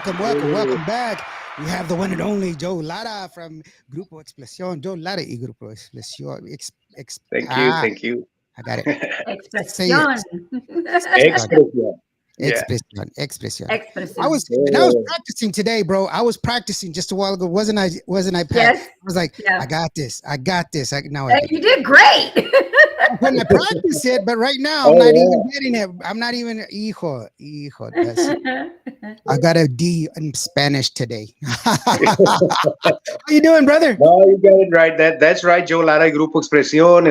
welcome back. We have the one and only Joe Lara from Groupo Expresión. Joe Lara y Groupo Expresión. Thank you. I got it. Say it. Expresión. Expressione. Yeah. Expresión. I Expresión. was practicing today, bro. I was practicing just a while ago. Wasn't I, Pat? Yes. I was like, Yeah. I got this. Now I Hey, do. you did great. When I practice it, but right now I'm Oh, not yeah. even getting it. I'm not even hijo. I got a D in Spanish today. How you doing, brother? No, you got it right. That's right, Joe Lara, Grupo Expresión.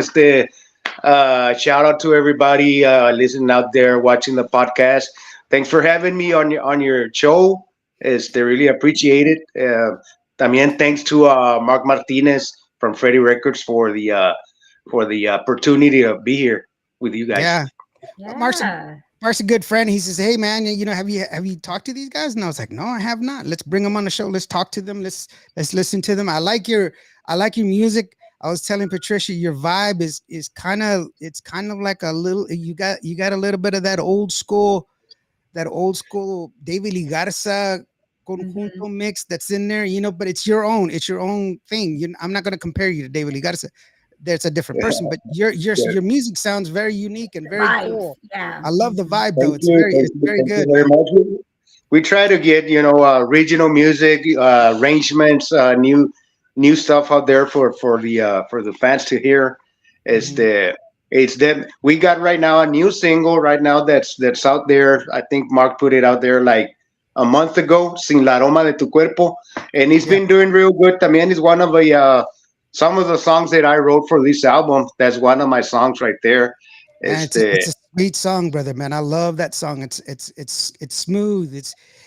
Shout out to everybody listening out there, watching the podcast. Thanks for having me on your show. Really appreciate it. También thanks to Mark Martinez from Freddie Records for the opportunity to be here with you guys. Yeah. Yeah. Mark's a good friend. He says, "Hey man, have you talked to these guys?" And I was like, "No, I have not. Let's bring them on the show. Let's talk to them. Let's listen to them. I like your music. I was telling Patricia, your vibe is kind of like a little. You got a little bit of that old school David Lee Garza conjunto mix that's in there, but it's your own thing. I'm not going to compare you to David Lee Garza. There's a different person, but your music sounds very unique and very Vibes. cool. Yeah. I love the vibe though. Thank you. It's very Thank good. you very Man. much. We try to get regional music arrangements, new stuff out there for the fans to hear. It's that we got right now a new single right now that's out there. I think Mark put it out there like a month ago, Sin la aroma de tu cuerpo, and he's been doing real good. También is one of the some of the songs that I wrote for this album. That's one of my songs right there. Man, it's a sweet song, brother. Man, I love that song. It's smooth.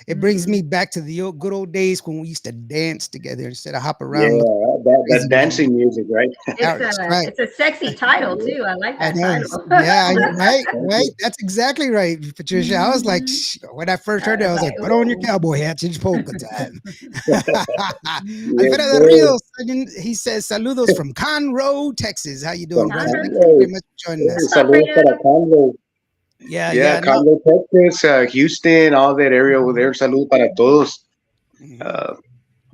It brings me back to the good old days when we used to dance together instead of hop around. That's dancing music, right? It's a sexy title too. I like that title. Yeah, right. That's exactly right, Patricia. I was like, when I first heard it, I was like, put on your cowboy hats. It's polka time. Alfredo de Rios, he says, saludos from Conroe, Texas. How you doing, brother? Thank you very much for joining us. Saludos para Conroe. Yeah. Conroe, Texas, Houston, all that area over there. Saludos para todos.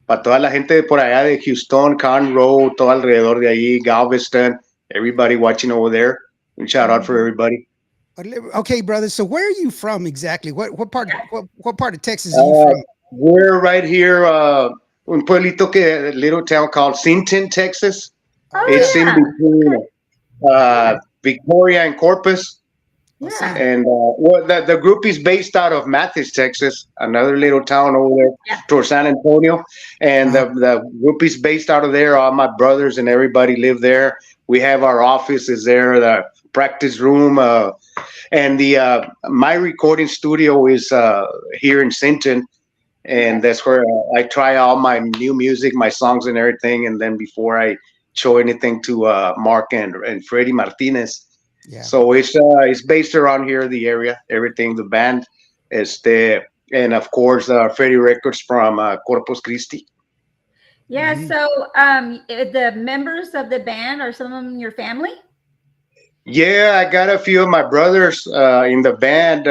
Para toda la gente por allá de Houston, Conroe, todo alrededor de ahí, Galveston, everybody watching over there. And shout out for everybody. Okay, brother. So where are you from exactly? What part of Texas are you from? We're right here, un pueblito a little town called Sinton, Texas. It's in between Victoria and Corpus. Yeah. And the group is based out of Mathis, Texas, another little town over there towards San Antonio. And the group is based out of there. All my brothers and everybody live there. We have our offices there, the practice room, and my recording studio is here in Sinton. And that's where I try all my new music, my songs and everything. And then before I show anything to Mark and Freddie Martinez. Yeah. So it's based around here, the area, everything, the band, and of course Freddie Records from Corpus Christi. Yeah. So the members of the band, are some of them your family? Yeah, I got a few of my brothers in the band.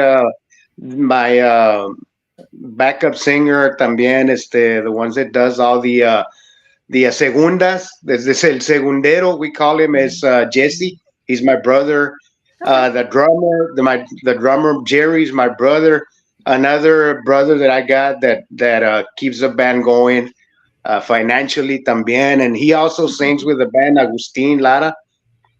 My backup singer también, the ones that does all the segundas. Desde el segundero, we call him as Jesse. He's my brother. The drummer Jerry's my brother. Another brother that I got that keeps the band going financially también, and he also sings with the band, Agustin Lara.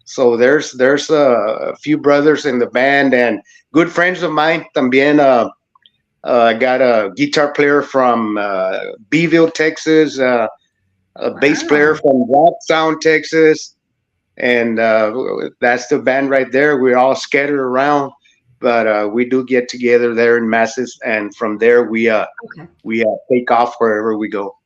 So there's a few brothers in the band and good friends of mine también. I got a guitar player from Beeville, Texas. A bass player from Rock Sound, Texas. And that's the band right there. We're all scattered around, but we do get together there in masses, and from there we take off wherever we go.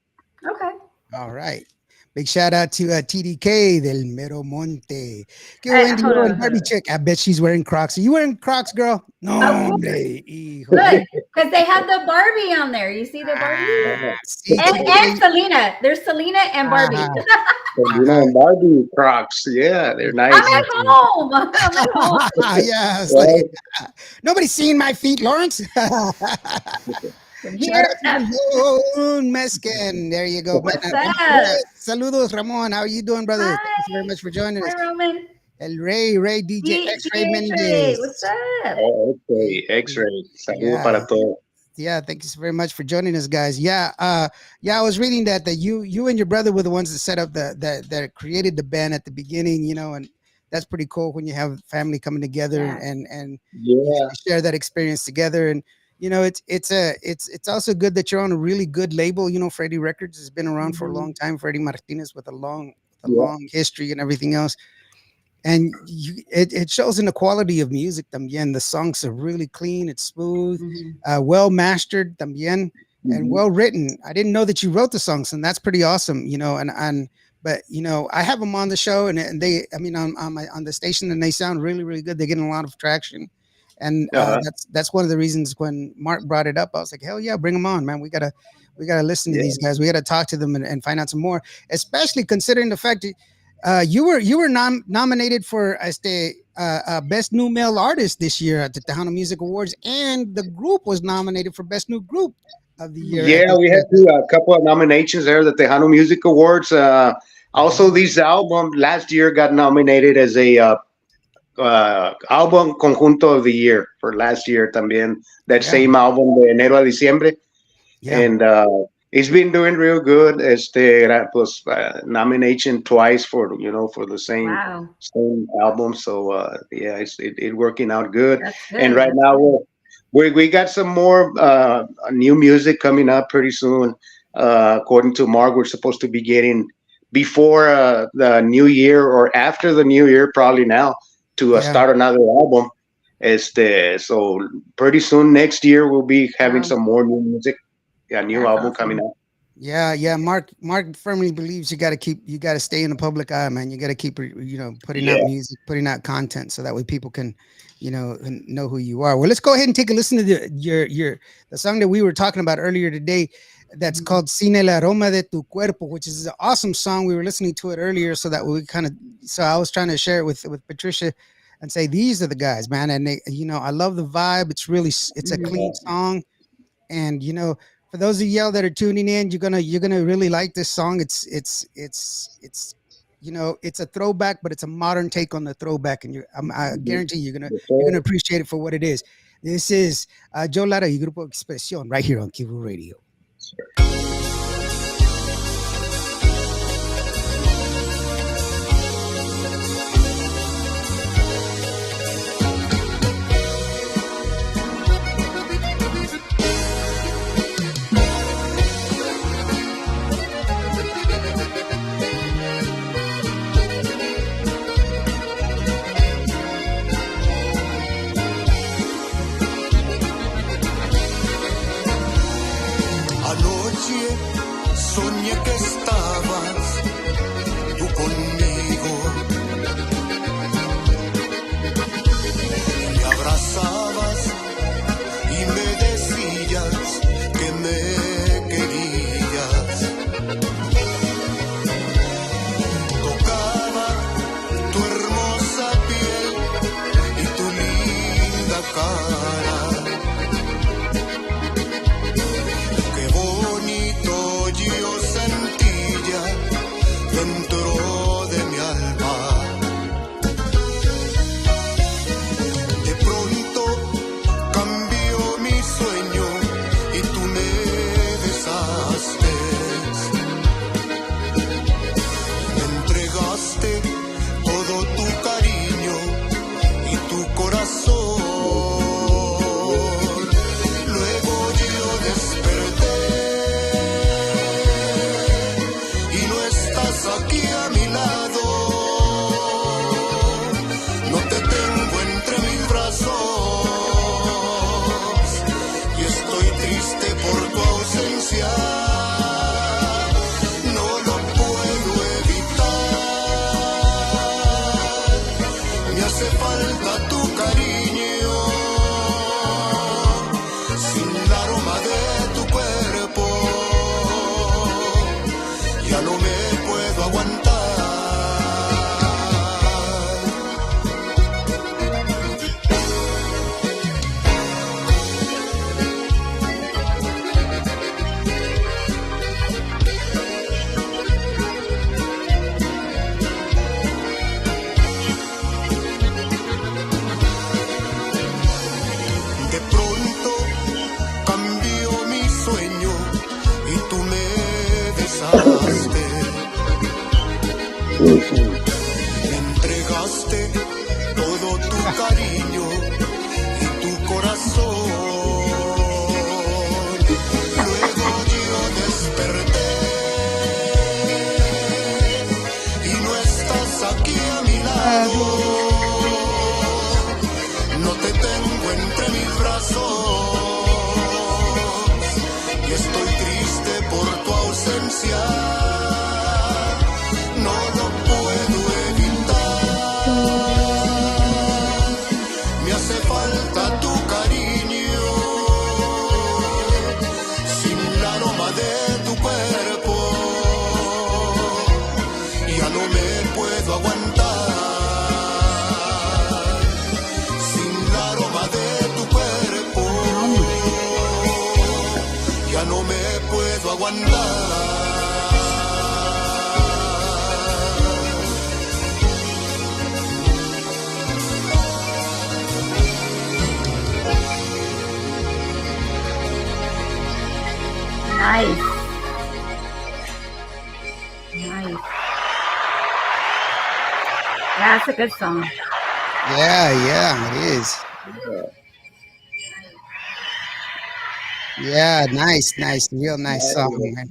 Okay. All right. Big shout out to TDK del Mero Monte. Barbie chick. I bet she's wearing Crocs. Are you wearing Crocs, girl? No. Look, because they have the Barbie on there. You see the Barbie? And Selena. There's Selena and Barbie. Selena and Barbie Crocs. Yeah, they're nice. I'm at home. Yeah, it's like, nobody's seen my feet, Lawrence. From Shout here. out to Ramon Mesken. There you go, man. What's And up? saludos, Ramon. How are you doing, brother? Thank you very Hi. much for joining us. Hi, Roman. El Ray DJ X-Ray X-Ray. What's Mendez. up? Okay, X-ray. Saludo para todos. Yeah, thank you so very much for joining us, guys. Yeah, I was reading that you and your brother were the ones that set up that created the band at the beginning, and that's pretty cool when you have family coming together and you get Yeah, to share that experience together. And it's also good that you're on a really good label. Freddie Records has been around for a long time. Freddie Martinez with a yeah, long history and everything else. And it shows in the quality of music también. The songs are really clean, it's smooth, well mastered también, and well written. I didn't know that you wrote the songs, and that's pretty awesome, but I have them on the show, and they, I mean, on the station, and they sound really, really good. They're getting a lot of traction, and that's one of the reasons when Mark brought it up, I was like, hell yeah, bring them on, man. We gotta listen to these guys. We gotta talk to them and find out some more, especially considering the fact that you were nominated for best new male artist this year at the Tejano Music Awards, and the group was nominated for best new group of the year. yeah. We had a couple of nominations there, the Tejano Music Awards. Also, this album last year got nominated as a album conjunto of the year for last year también. That same album de enero a diciembre, and it's been doing real good. Was nomination twice for the same album. So it's working out good. And right now we got some more new music coming up pretty soon. According to Mark, we're supposed to be getting before the new year or after the new year, probably now, to start another album. So pretty soon next year we'll be having some more new music. Yeah, new album coming out. Yeah. Mark firmly believes you got to stay in the public eye, man. You got to keep putting out music, putting out content, so that way people can know who you are. Well, let's go ahead and take a listen to the song that we were talking about earlier today. That's called Sin el aroma de tu cuerpo, which is an awesome song. We were listening to it earlier, so that so I was trying to share it with Patricia and say these are the guys, man. And they, I love the vibe. It's a clean song, and for those of y'all that are tuning in, you're gonna really like this song. It's a throwback, but it's a modern take on the throwback, and I guarantee you're gonna appreciate it for what it is. This is Joe Lara y Groupo Xrprezzion right here on Kivu Radio. Soñé que estabas tú conmigo, me abrazabas y me decías que me querías. Tocaba tu hermosa piel y tu linda cara. Qué bonito yo sentía dentro de mi alma. De pronto cambió mi sueño y tú me besaste. Me entregaste todo tu cariño y tu corazón. Luego yo desperté y no estás aquí a mi lado. No te tengo entre mis brazos y estoy triste por tu ausencia. No lo puedo evitar. Me hace falta tu cariño. Sin el aroma de tu cuerpo ya no me puedo aguantar. Me entregaste todo tu cariño y tu corazón. Luego yo desperté y no estás aquí a mi lado. No te tengo entre mis brazos y estoy triste por tu ausencia. No lo puedo evitar. Me hace falta tu cariño. Sin el aroma de tu cuerpo ya no me puedo aguantar. Sin el aroma de tu cuerpo ya no me puedo aguantar. Nice. Nice. That's a good song. Yeah, it is. Yeah, nice, real nice song, man.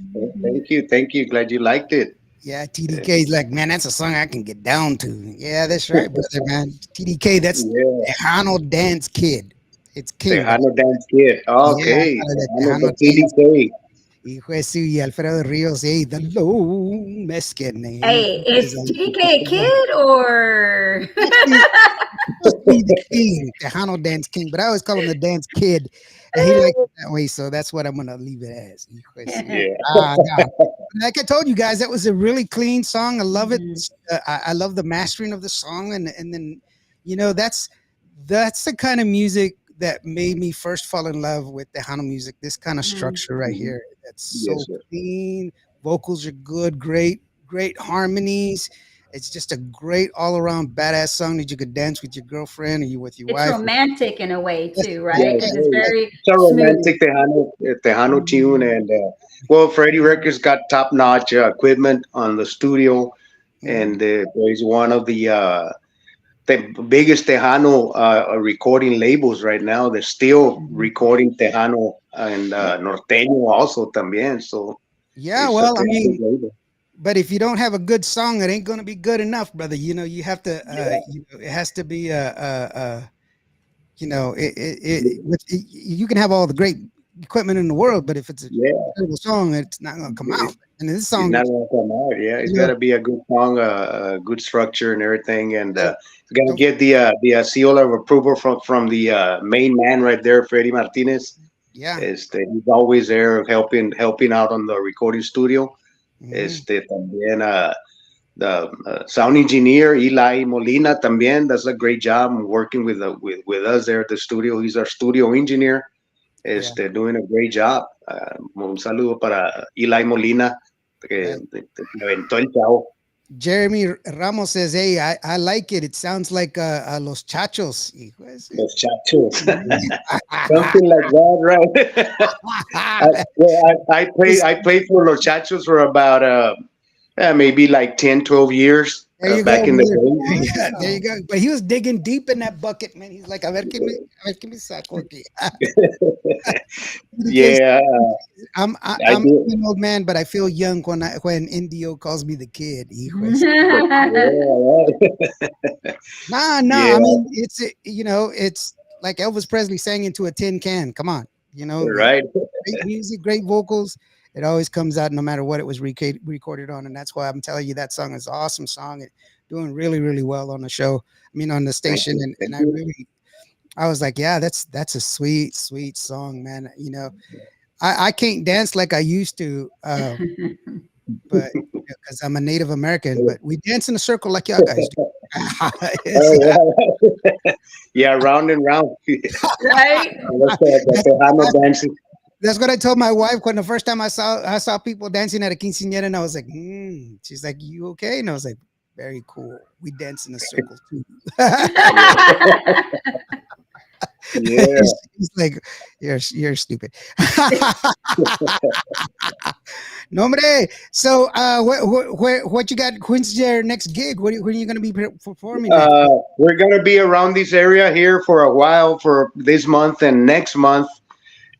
Thank you. Glad you liked it. Yeah, TDK is like, man, that's a song I can get down to. Yeah, that's right, brother, man. TDK, that's Tejano Dance Kid. It's King. Tejano Dance Kid. Okay. Yeah, the Tejano Tejano TDK. Hijo de su y Alfredo Rios, hey, the low Mexican name. Hey, is TDK a kid or? Supposed to be the king, Tejano Dance King, but I always call him the Dance Kid, and he likes it that way, so that's what I'm gonna leave it as. Yeah. No. Like I told you guys, that was a really clean song. I love it. I love the mastering of the song, and then, you know, that's the kind of music that made me first fall in love with Tejano music. This kind of structure right here, that's so clean. Vocals are good, great harmonies. It's just a great all-around badass song that you could dance with your girlfriend or you with your wife. It's romantic in a way too, right? Yeah, Because it's very it's a romantic smooth. Tejano tune, and well, Freddie Records got top-notch equipment on the studio, and he's one of the biggest Tejano recording labels right now. They're still recording Tejano and Norteño also también. So yeah, well, I mean, but if you don't have a good song, it ain't gonna be good enough, brother. You know, you have to. You know, it has to be you know, you can have all the great equipment in the world, but if it's a terrible song, it's not gonna come out. And this song, it's not gonna come out. Yeah, it's got to be a good song, a good structure and everything, and it's got to get the seal of approval from the main man right there, Freddie Martinez. Yeah, he's always there helping out on the recording studio. También the sound engineer Eli Molina también does a great job working with us there at the studio. He's our studio engineer. Doing a great job. Un saludo para Eli Molina, que aventó el chavo. Jeremy Ramos says, "Hey, I like it. It sounds like Los Chachos." Los Chachos, something like that, right? I played for Los Chachos for about maybe like 10, 12 years. Back in the day. Yeah, there you go. But he was digging deep in that bucket, man. He's like, a ver qué me saco aquí. Yeah. I'm an old man, but I feel young when Indio calls me the kid. Nah. I mean, it's, you know, it's like Elvis Presley sang into a tin can. Come on, you know, right? Great music, great vocals. It always comes out no matter what it was recorded on. And that's why I'm telling you that song is an awesome song. It's doing really, really well on the show. I mean, on the station. And I was like, yeah, that's a sweet, sweet song, man. You know, I can't dance like I used to, but because I'm a Native American, but we dance in a circle like y'all guys do. Yeah, round and round. Right? That's what I told my wife when the first time I saw people dancing at a quinceañera, and I was like, she's like, you okay? And I was like, very cool. We dance in a circle too. Yeah. He's like, you're stupid. No, hombre. So, what you got? When's your next gig? When are you going to be performing next? We're gonna be around this area here for a while for this month and next month.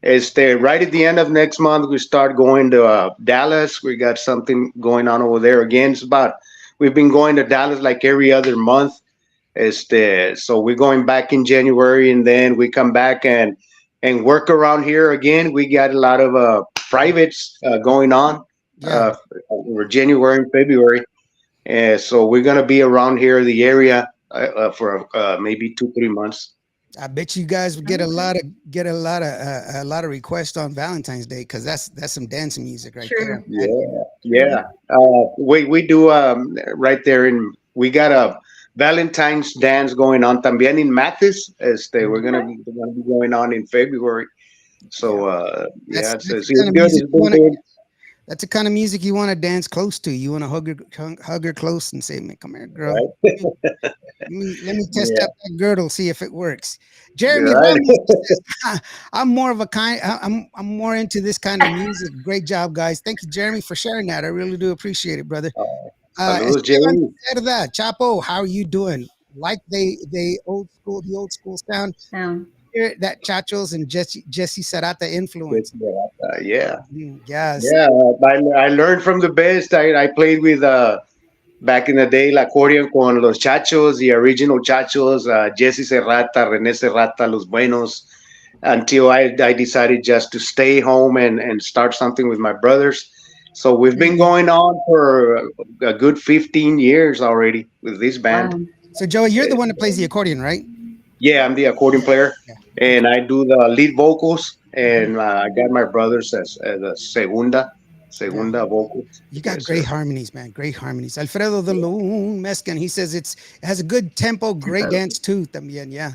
Right at the end of next month, we start going to Dallas. We got something going on over there again. We've been going to Dallas like every other month. So we're going back in January, and then we come back and work around here again. We got a lot of privates going on Yeah. over January and February. So we're gonna be around here, the area, for maybe 2-3 months. I bet you guys would get a lot of requests on Valentine's Day because that's some dancing music right True. there. Yeah. We do right there, and we got a Valentine's dance going on también in Mathis. We're gonna be going on in February. So That's, it's, that's it's, the kind it's of good. music It's you been want to. good. That's the kind of music you want to dance close to. You want to hug her close and say, "Man, come here, girl. Right? Let me test Yeah. out that girdle, see if it works." Jeremy Right. Ramos says, "I'm more of a kind. I'm more into this kind of music. Great job, guys. Thank you, Jeremy, for sharing that. I really do appreciate it, brother." Saludos, Esteban Jerry. said that. Chapo, how are you doing? Like the old school sound. So, Hear that Chachos and Jesse Sarata influence. Yeah. Yes. Yeah. I learned from the best. I played with back in the day, la accordion con los Chachos, the original Chachos, Jesse Serrata, René Serrata, Los Buenos, until I decided just to stay home and start something with my brothers. So we've been going on for a good 15 years already with this band. wow. So Joey, you're the one that plays the accordion, right? Yeah, I'm the accordion player, Yeah. and I do the lead vocals, and I got my brothers as a segunda vocals. You got Yes, great sir. harmonies, man. Great harmonies. Alfredo the Loon Mescan, he says it has a good tempo, great dance too. También, yeah.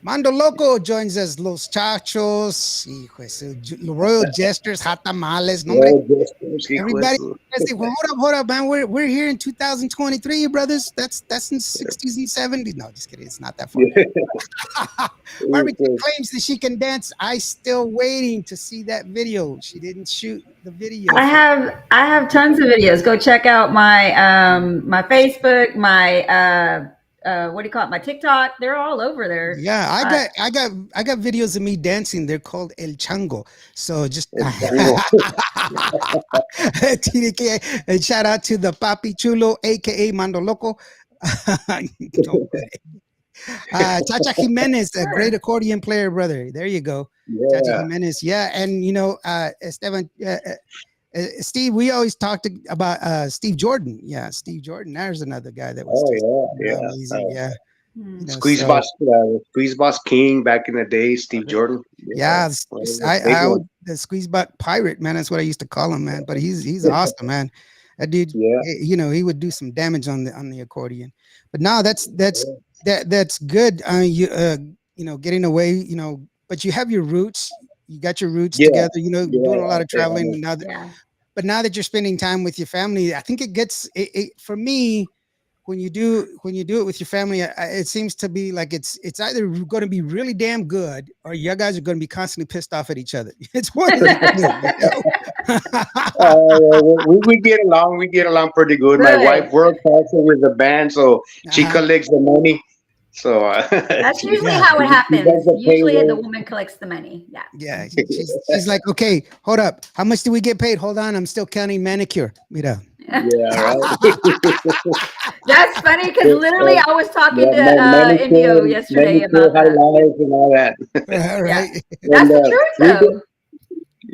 Mando Loco joins us. Los Chachos, hijo de Royal Jesters, Hot Tamales, nombre. Oh, yes, hijo de Everybody, su- say, well, hold up, man. We're here in 2023, brothers. That's in 60s and 70s. No, just kidding. It's not that far. Barbie claims that she can dance. I still waiting to see that video. She didn't shoot the video. I have tons of videos. Go check out my Facebook, my what do you call it? My TikTok. They're all over there. Yeah, I got videos of me dancing. They're called El Chango. So just TDK, and shout out to the Papi Chulo, aka Mando Loco. Chacha Jimenez, a great accordion player, brother. There you go. Chacha Yeah. Jimenez. Yeah, and Esteban, Steve, we always talked about Steve Jordan. Yeah, Steve Jordan. There's another guy that was just Yeah. amazing. Yeah. Squeeze Boss King back in the day, Steve Jordan. Yeah, One of the big ones. the squeeze butt pirate, man. That's what I used to call him, man. But he's awesome, man. That dude, Yeah. he would do some damage on the accordion. But now that's good. Getting away, but you have your roots. You got your roots Yeah. together. Doing a lot of Yeah. traveling now. But now that you're spending time with your family, I think it gets for me. When you do it with your family, it seems to be like it's either going to be really damn good or you guys are going to be constantly pissed off at each other. It's one of the We get along. We get along pretty good. My Good. wife works also with the band, so she collects the money. So That's usually Yeah. how it happens. does the Usually the payroll. woman collects the money. Yeah. Yeah, she's like, okay, hold up. How much do we get paid? Hold on, I'm still counting manicure. Mira. Yeah, right. That's funny because literally I was talking to Manicure, Indio yesterday manicure about that. highlights and all that. Right. That's the truth we though. do-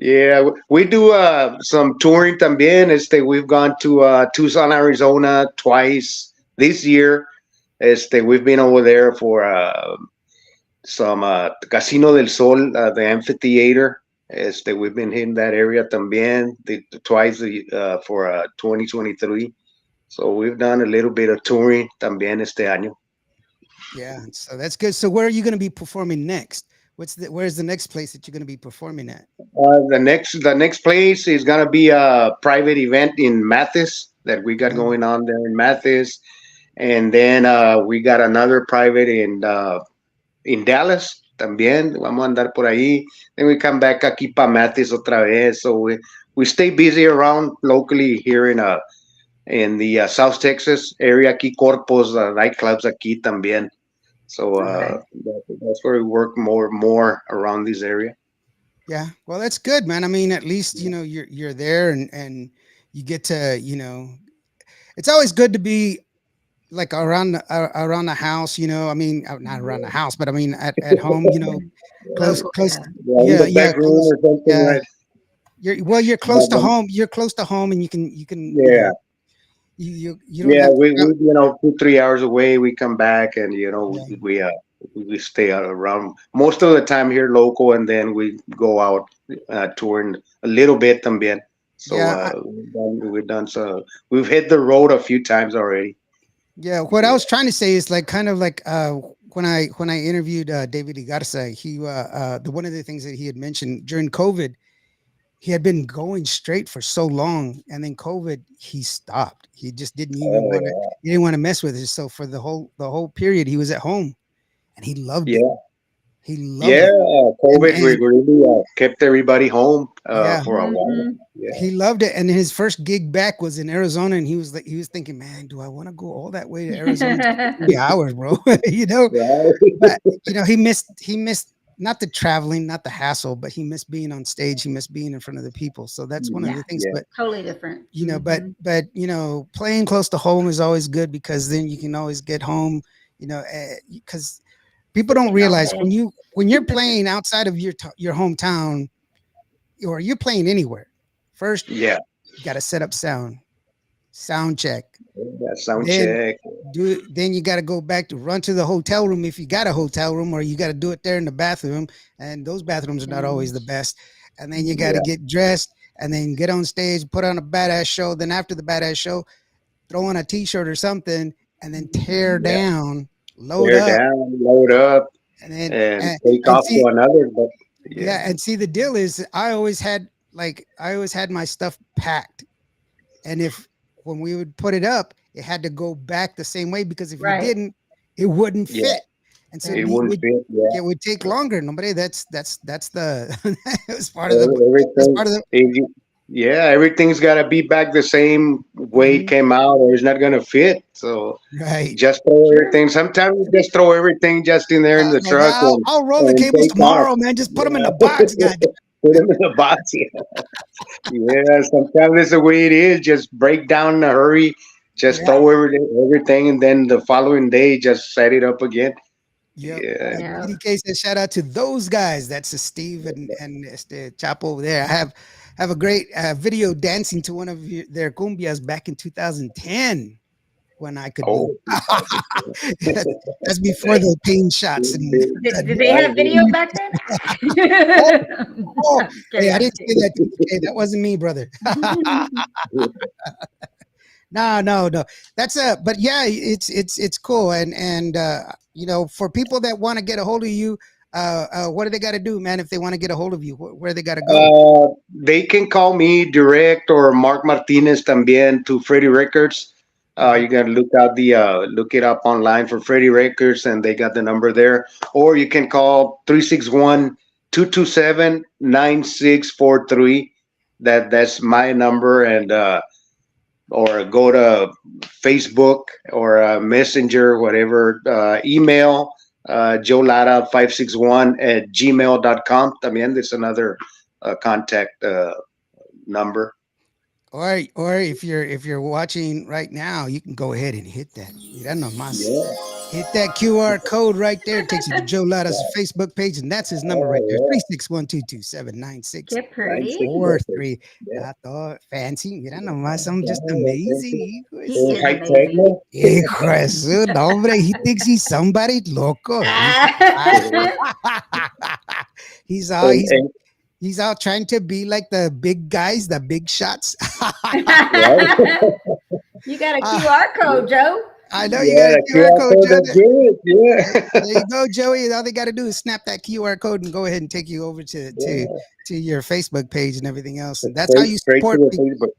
Yeah, we do some touring también. We've gone to Tucson, Arizona twice this year. We've been over there for some Casino del Sol, the amphitheater. We've been in that area también twice for 2023. So we've done a little bit of touring también este año. Yeah, so that's good. So where are you going to be performing next? Where's the next place that you're going to be performing at? The next place is gonna be a private event in Mathis that we got going on there in Mathis, and then we got another private in Dallas también. Vamos a andar por ahí. Then we come back aquí para Mathis otra vez. So we stay busy around locally here in the South Texas area. Aquí Corpos nightclubs aquí también. So Okay. that's where we work more around this area. Yeah, well, that's good, man. I mean, at least you're there, and you get to it's always good to be like around the house. I mean, not around the house, but I mean at home. Close Local. close. Yeah. Yeah, in Yeah, the yeah, bedroom close. or something, Yeah, right? you're close But to home. You're close to home, and you can yeah, you don't yeah, have to. we 2-3 hours away. We come back, and Yeah, we stay out around most of the time here local, and then we go out touring a little bit también. So yeah, we've hit the road a few times already. yeah. What I Yeah. was trying to say is like kind of like when I interviewed David Igarza, he the one of the things that he had mentioned during COVID, he had been going straight for so long, and then COVID he stopped. He just didn't even want to. Oh He didn't want to mess with it. So for the whole period, he was at home, and he loved yeah, it. yeah, He loved yeah. it, COVID and really kept everybody home yeah, for a while. Hmm. Yeah, he loved it. And his first gig back was in Arizona, and he was thinking, man, do I want to go all that way to Arizona just for 3 hours, bro? you know, right. but he missed not the traveling, not the hassle, but he missed being on stage. He missed being in front of the people. So that's one of Yeah. the things. Yeah, But Totally different. but Hmm. playing close to home is always good because then you can always get home. Because people don't Get home realize bed. when you're playing outside of your hometown, or you're playing anywhere. First, yeah. you got to set up sound check. Yeah, sound Then check. then you got to go back to run to the hotel room if you got a hotel room, or you got to do it there in the bathroom, and those bathrooms are not always the Change. best. And then you got to Yeah, get dressed, and then get on stage, put on a badass show. Then after the badass show, throw on a t-shirt or something, and then tear Mhm. yeah. down, load Tear up, down, load up, and then and and, take and off see. to another. But yeah, Yeah, and see, the deal is I always had my stuff packed, and if when we would put it up, it had to go back the same way, because if you Right. didn't, it wouldn't yeah, fit, and so it Right. wouldn't fit. Yeah, it would take longer. Nobody, that's the it was part of the that's everything. part of the Yeah, everything's got to be back the same way it Mhm. came out, or it's not gonna fit. So Right. just throw True. everything. Sometimes you just throw everything just in there in the Like, truck I'll roll the and cables take off. tomorrow, man. Just put them in Yeah, the box, god. put them in the box. Yeah, sometimes that's the way it is. Just break down in a hurry. Just Yeah. throw everything, and then the following day, just set it up again. Yep. Yeah. Like Yeah. PDK says, shout out to those guys. That's Steve and Chapo over there. I have a great video dancing to one of their cumbias back in 2010 when I could move. Oh, That's before the pain shots and Did they have video back then? oh, oh, I'm hey, kidding. I I'm didn't say that, PDK. That wasn't me, brother. kidding. No, no, no. That's but yeah, it's cool. And for people that want to get a hold of you, what do they got to do, man? If they want to get a hold of you, where they got to go? they can call me direct, or Mark Martinez también to Freddie Records. Mhm. You gotta look it up online for Freddie Records, and they got the number there. Or you can call 361-227-9643. That's my number, and or go to Facebook or Messenger, whatever, email Joe Lara 561 at gmail.com. También there's another contact number. Or if you're watching right now, you can go ahead and hit that. Mira nomás. Yeah. Hit that QR code right there. It takes you to Joe Lada's Facebook page, and that's his number right there. Oh, 361-227-9643. Get yeah. pretty. 9643. Yeah. I thought fancy. Mira nomás, I'm just Yeah, thank you. amazing. Hijo de He is High amazing. techno. Hijo de su nombre. He thinks he's somebody loco. He's all And, he's and, he's out trying to be like the big guys, the big shots. right? You got a Ah, QR code, Joe. I know you got Yeah, a the QR QR code, code, Joe. that's good. Yeah. There you go, Joey. All they got to do is snap that QR code and go ahead and take you over to Yeah. your Facebook page and everything else. And It's that's how you straight to support the people. Facebook.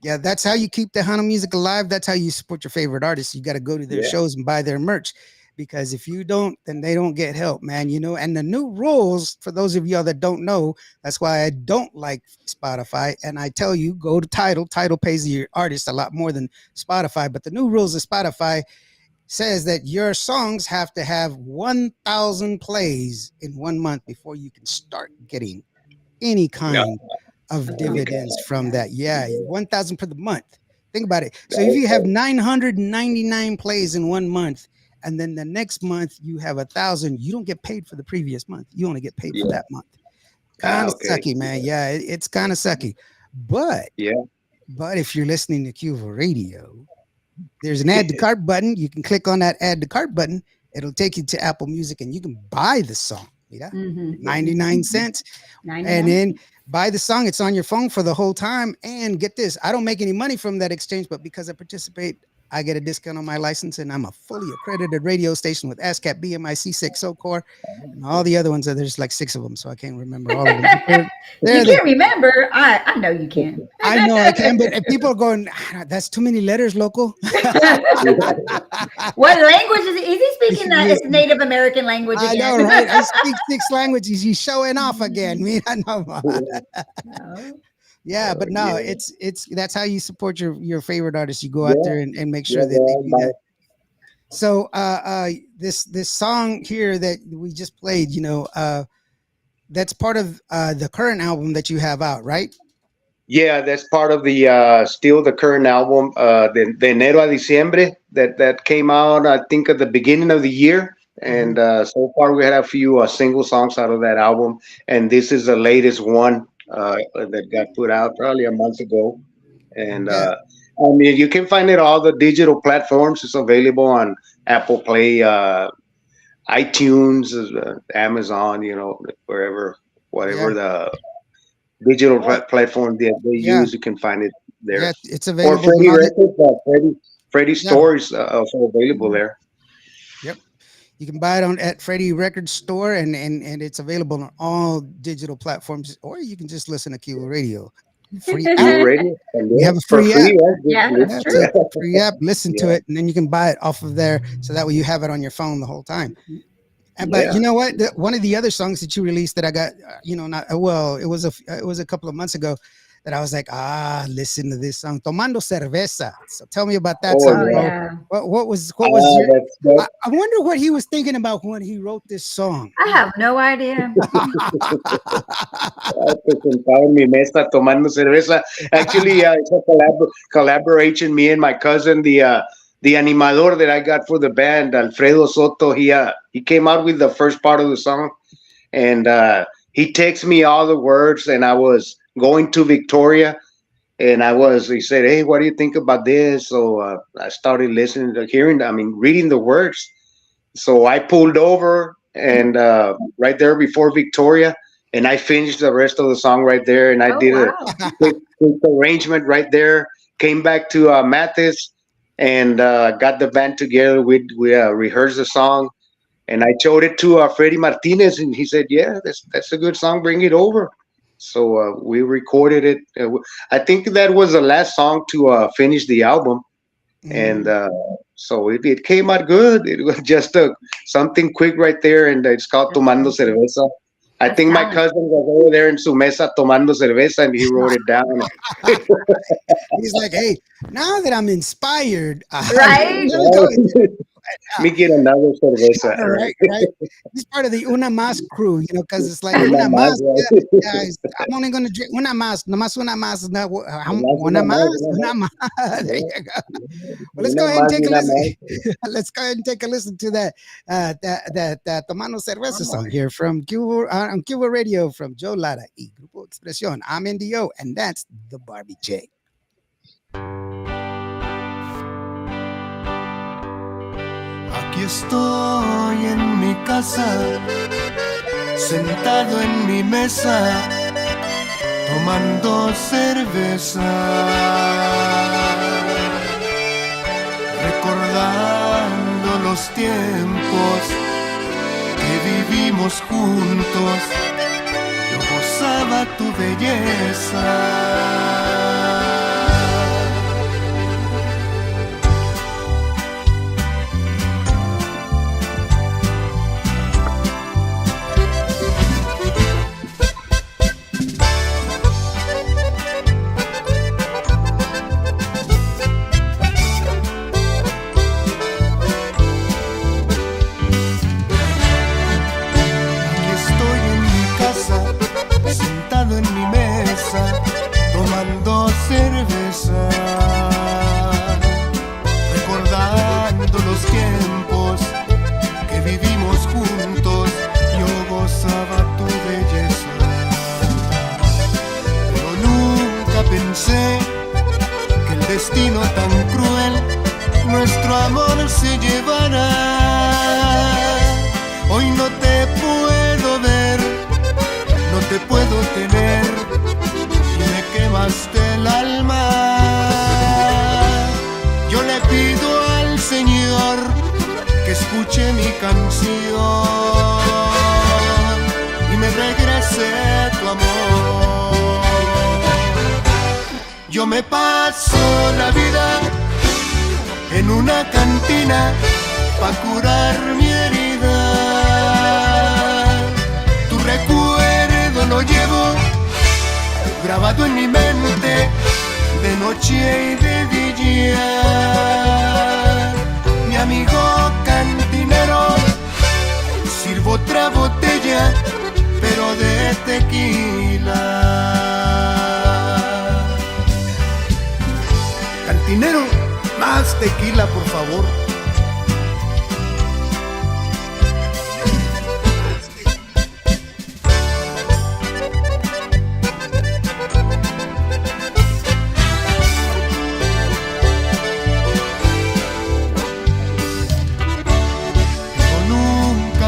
Yeah, that's how you keep the Hana music alive. That's how you support your favorite artists. You got to go to their Yeah. shows and buy their merch. because if you don't, then they don't get help, man. And the new rules, for those of y'all that don't know, that's why I don't like Spotify. And I tell you, go to Tidal. Tidal pays your artist a lot more than Spotify. But the new rules of Spotify says that your songs have to have 1,000 plays in 1 month before you can start getting any kind of dividends from that. Yeah, 1,000 for the month. Think about it. So if you have 999 plays in 1 month, and then the next month you have 1,000, you don't get paid for the previous month. You only get paid for that month. Kind of sucky, man. Yeah, it's kind of sucky. But if you're listening to Cuba Radio, there's an add to cart button. You can click on that add to cart button. It'll take you to Apple Music, and you can buy the song. 99 cents. 99. And then buy the song. It's on your phone for the whole time. And get this, I don't make any money from that exchange, but because I participate, I get a discount on my license, and I'm a fully accredited radio station with ASCAP, BMI, C6, SOCOR, and all the other ones. There's like 6 of them, so I can't remember all of them. You can't remember? I know you can. I know I can, but if people are going, that's too many letters, local. What language is he speaking? That it's Native American language again. I know, right? I speak 6 languages. He's showing off again. I know. No. Yeah, but no, it's that's how you support your favorite artists. You go out there and make sure that they do that. So this song here that we just played, that's part of the current album that you have out, right? Yeah, that's part of the still the current album, de enero a diciembre, that came out, I think, at the beginning of the year. And so far we had a few single songs out of that album, and this is the latest one that got put out probably a month ago. And I mean, you can find it all the digital platforms. It's available on Apple Play, iTunes, Amazon, wherever, whatever the digital platform they use, you can find it there. Yeah, it's available. Or Freddie Records, Freddie's store is also available there. Yep. You can buy it at Freddie Records store, and it's available on all digital platforms, or you can just listen to Cuba Radio. Free app. Radio. We have a free app. Yeah, that's true. Free app. Listen to it, and then you can buy it off of there, so that way you have it on your phone the whole time. But you know what? One of the other songs that you released that I got, it was a couple of months ago, that I was like, listen to this song, Tomando Cerveza. So tell me about that song, bro. Yeah. What was your, I wonder what he was thinking about when he wrote this song. I have no idea. Mi mesa tomando cerveza. Actually, it's a collaboration. Me and my cousin, the animador that I got for the band, Alfredo Soto. He came out with the first part of the song, and he texted me all the words, and I was going to Victoria, and he said, hey, what do you think about this? So I started listening, reading the words. So I pulled over and right there before Victoria, and I finished the rest of the song right there, and I did a quick arrangement right there, came back to Mathis, and got the band together. We rehearsed the song, and I showed it to Freddie Martinez, and he said, yeah, that's a good song, bring it over. So we recorded it. I think that was the last song to finish the album. And so it came out good. It was just something quick right there, and it's called Tomando Cerveza. I think my cousin was over there in su mesa tomando cerveza, and he wrote it down. He's like, hey, now that I'm inspired, right? Let me get another cerveza. Right. He's part of the Una Más crew, because it's like Una Más. I'm only going to drink Una Más. Nomás Una Más. Una Más. There you go. Well, let's go ahead and take a listen. Let's go ahead and take a listen to that Tomando Cerveza song here from Cuba, on Cuba Radio from Joe Lara y Groupo Xrprezzion. I'm NDO, and that's the Barbie J. Aquí estoy en mi casa, sentado en mi mesa, tomando cerveza, recordando los tiempos que vivimos juntos. Yo gozaba tu belleza. nuestro amor se llevará. Hoy no te puedo ver, no te puedo tener y me quemaste el alma. Yo le pido al Señor que escuche mi canción y me regrese tu amor. Yo me paso la vida en una cantina pa' curar mi herida. Tu recuerdo lo llevo grabado en mi mente de noche y de día. Mi amigo cantinero, sirvo otra botella, pero de tequila. Cantinero, más tequila, por favor.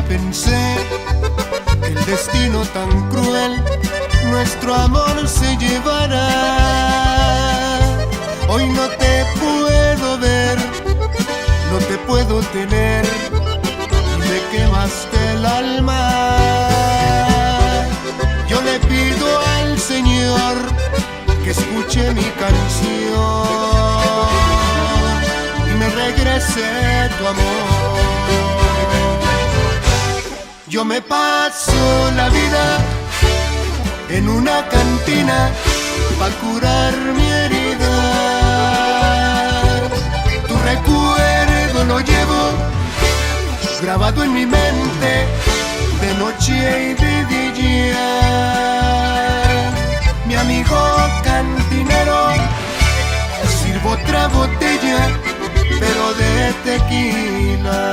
Pensé que el destino tan cruel nuestro amor se llevará. Hoy no te puedo ver, no te puedo tener y me quemaste el alma. Yo le pido al Señor que escuche mi canción y me regrese tu amor. Yo me paso la vida en una cantina pa' curar mi herida. Tu recuerdo lo llevo grabado en mi mente de noche y de día. Mi amigo cantinero, sirvo otra botella, pero de tequila.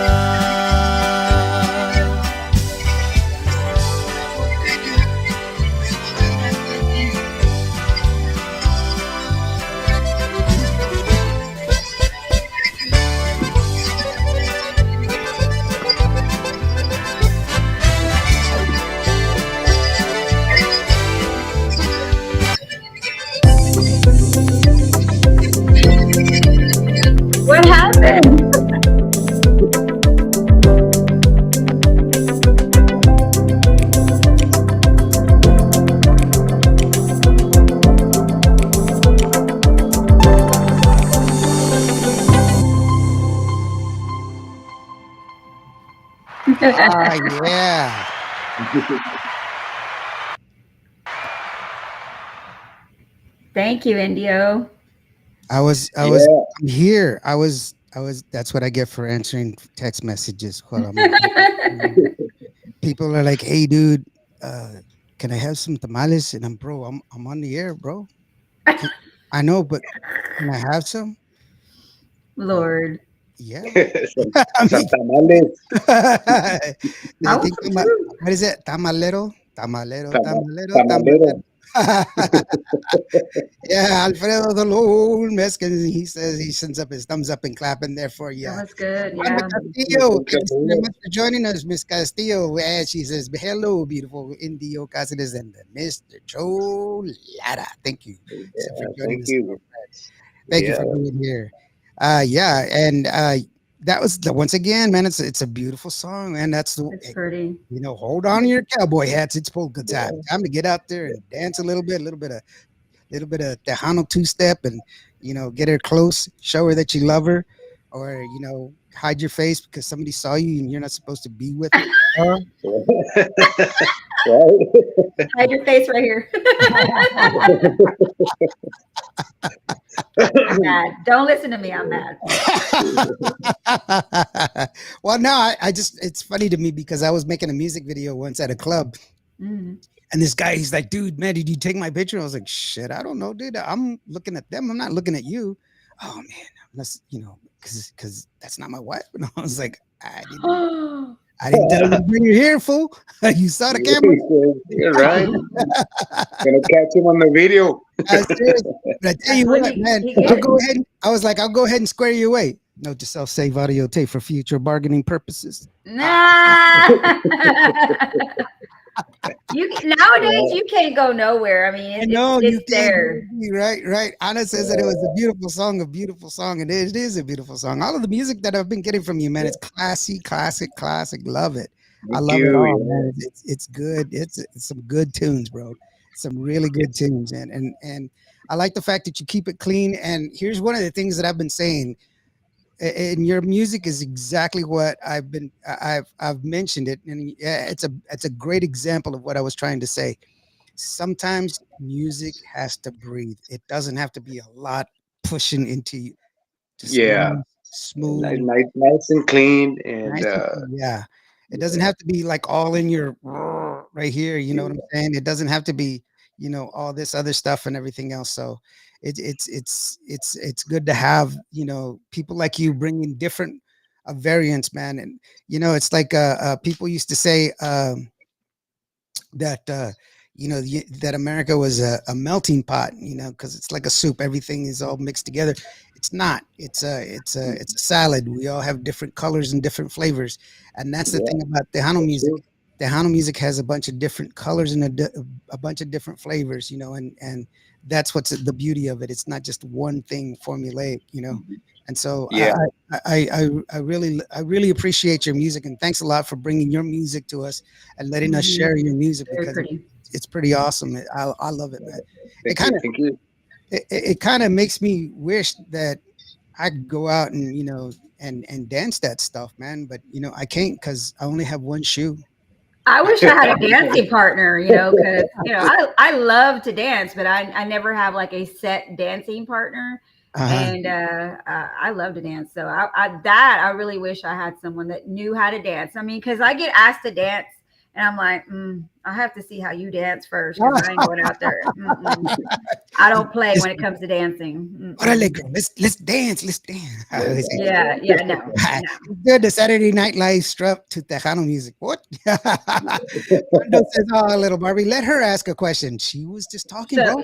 What happened? Yeah. Thank you, Indio. I'm here. That's what I get for answering text messages while I'm people are like, hey dude, can I have some tamales? And I'm on the air, bro. I know, but can I have some? Lord. Yeah. Some tamales. I want some too. What is it? Tamalero? Tamalero, tamalero, Tamalero. Yeah, Alfredo Dolor Meskin, he says he sends up his thumbs up and clapping there for you. That was good. Wanda Yeah. Castillo, thanks very much for joining us, Miss Castillo. And she says, hello, beautiful Indio Cáceres and Mr. Joe Lara. Thank you. For joining Thank us. you. Thank you for being here. Yeah, and that was once again, man. It's a beautiful song, and that's the It's pretty. hold on to your cowboy hats. It's polka time. Time to get out there and dance a little bit of Tejano two-step, and get her close, show her that you love her, or hide your face because somebody saw you and you're not supposed to be with her. Hide your face right here. I'm mad. Don't listen to me. I'm mad. Well, no, I just, it's funny to me because I was making a music video once at a club. Mm. And this guy, he's like, dude, man, did you take my picture? I was like, shit, I don't know, dude. I'm looking at them. I'm not looking at you. Oh, man. That's, because that's not my wife. And I was like, I didn't. I didn't tell you to bring your hair, fool. You saw the camera. You're right. Gonna catch him on the video. Serious. But I tell you That's what what, man, he I'll gets. go ahead. I'll go ahead and square you away. Note to self: save audio tape for future bargaining purposes. Nah. Nowadays you can't go nowhere. I mean, it's there. Right. Anna says that it was a beautiful song, and it is a beautiful song. All of the music that I've been getting from you, man, it's classy, classic. Love it. I love it all, man. It's good. It's some good tunes, bro. Some really good tunes, and I like the fact that you keep it clean. And here's one of the things that I've been saying. And your music is exactly what I've mentioned it, and yeah, it's a great example of what I was trying to say. Sometimes music has to breathe. It doesn't have to be a lot pushing into you. Just smooth, nice and clean, and nice and clean, yeah. It doesn't have to be like all in your right here. You know what I'm saying? It doesn't have to be, all this other stuff and everything else. So it's good to have, people like you bringing different variants, man. And it's like people used to say that that America was a melting pot, because it's like a soup. Everything is all mixed together. It's not. It's a salad. We all have different colors and different flavors, and that's the thing about Tejano music. Tejano music has a bunch of different colors and a bunch of different flavors, and that's what's the beauty of it. It's not just one thing formulaic, And so I really appreciate your music, and thanks a lot for bringing your music to us and letting us share your music, because it's pretty awesome. I love it, man. It kind of makes me wish that I could go out and and dance that stuff, man. But I can't, because I only have one shoe. I wish I had a dancing partner, because I love to dance, but I never have like a set dancing partner. And I love to dance, so I really wish I had someone that knew how to dance. I mean, because I get asked to dance, and I'm like, I have to see how you dance first, because I ain't going out there. I don't play when it comes to dancing. Orale, girl, let's dance. Yeah, no. Good. The Saturday Night Live struck to Tejano music. What? Fernando says, "Oh, little Barbie, let her ask a question. She was just talking, So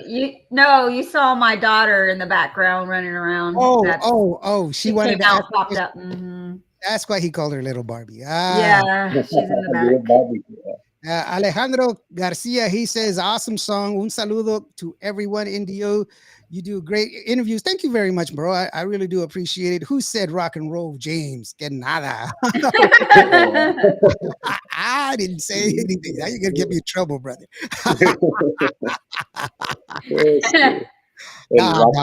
bro." you saw my daughter in the background running around. She wanted to ask. Popped up. That's why he called her Little Barbie. Yeah, she's in the back. Alejandro Garcia, he says, awesome song. Un saludo to everyone in DO. You do great interviews. Thank you very much, bro. I really do appreciate it. Who said rock and roll, James? Que nada. I didn't say anything. Now you're going to get me in trouble, brother. Rock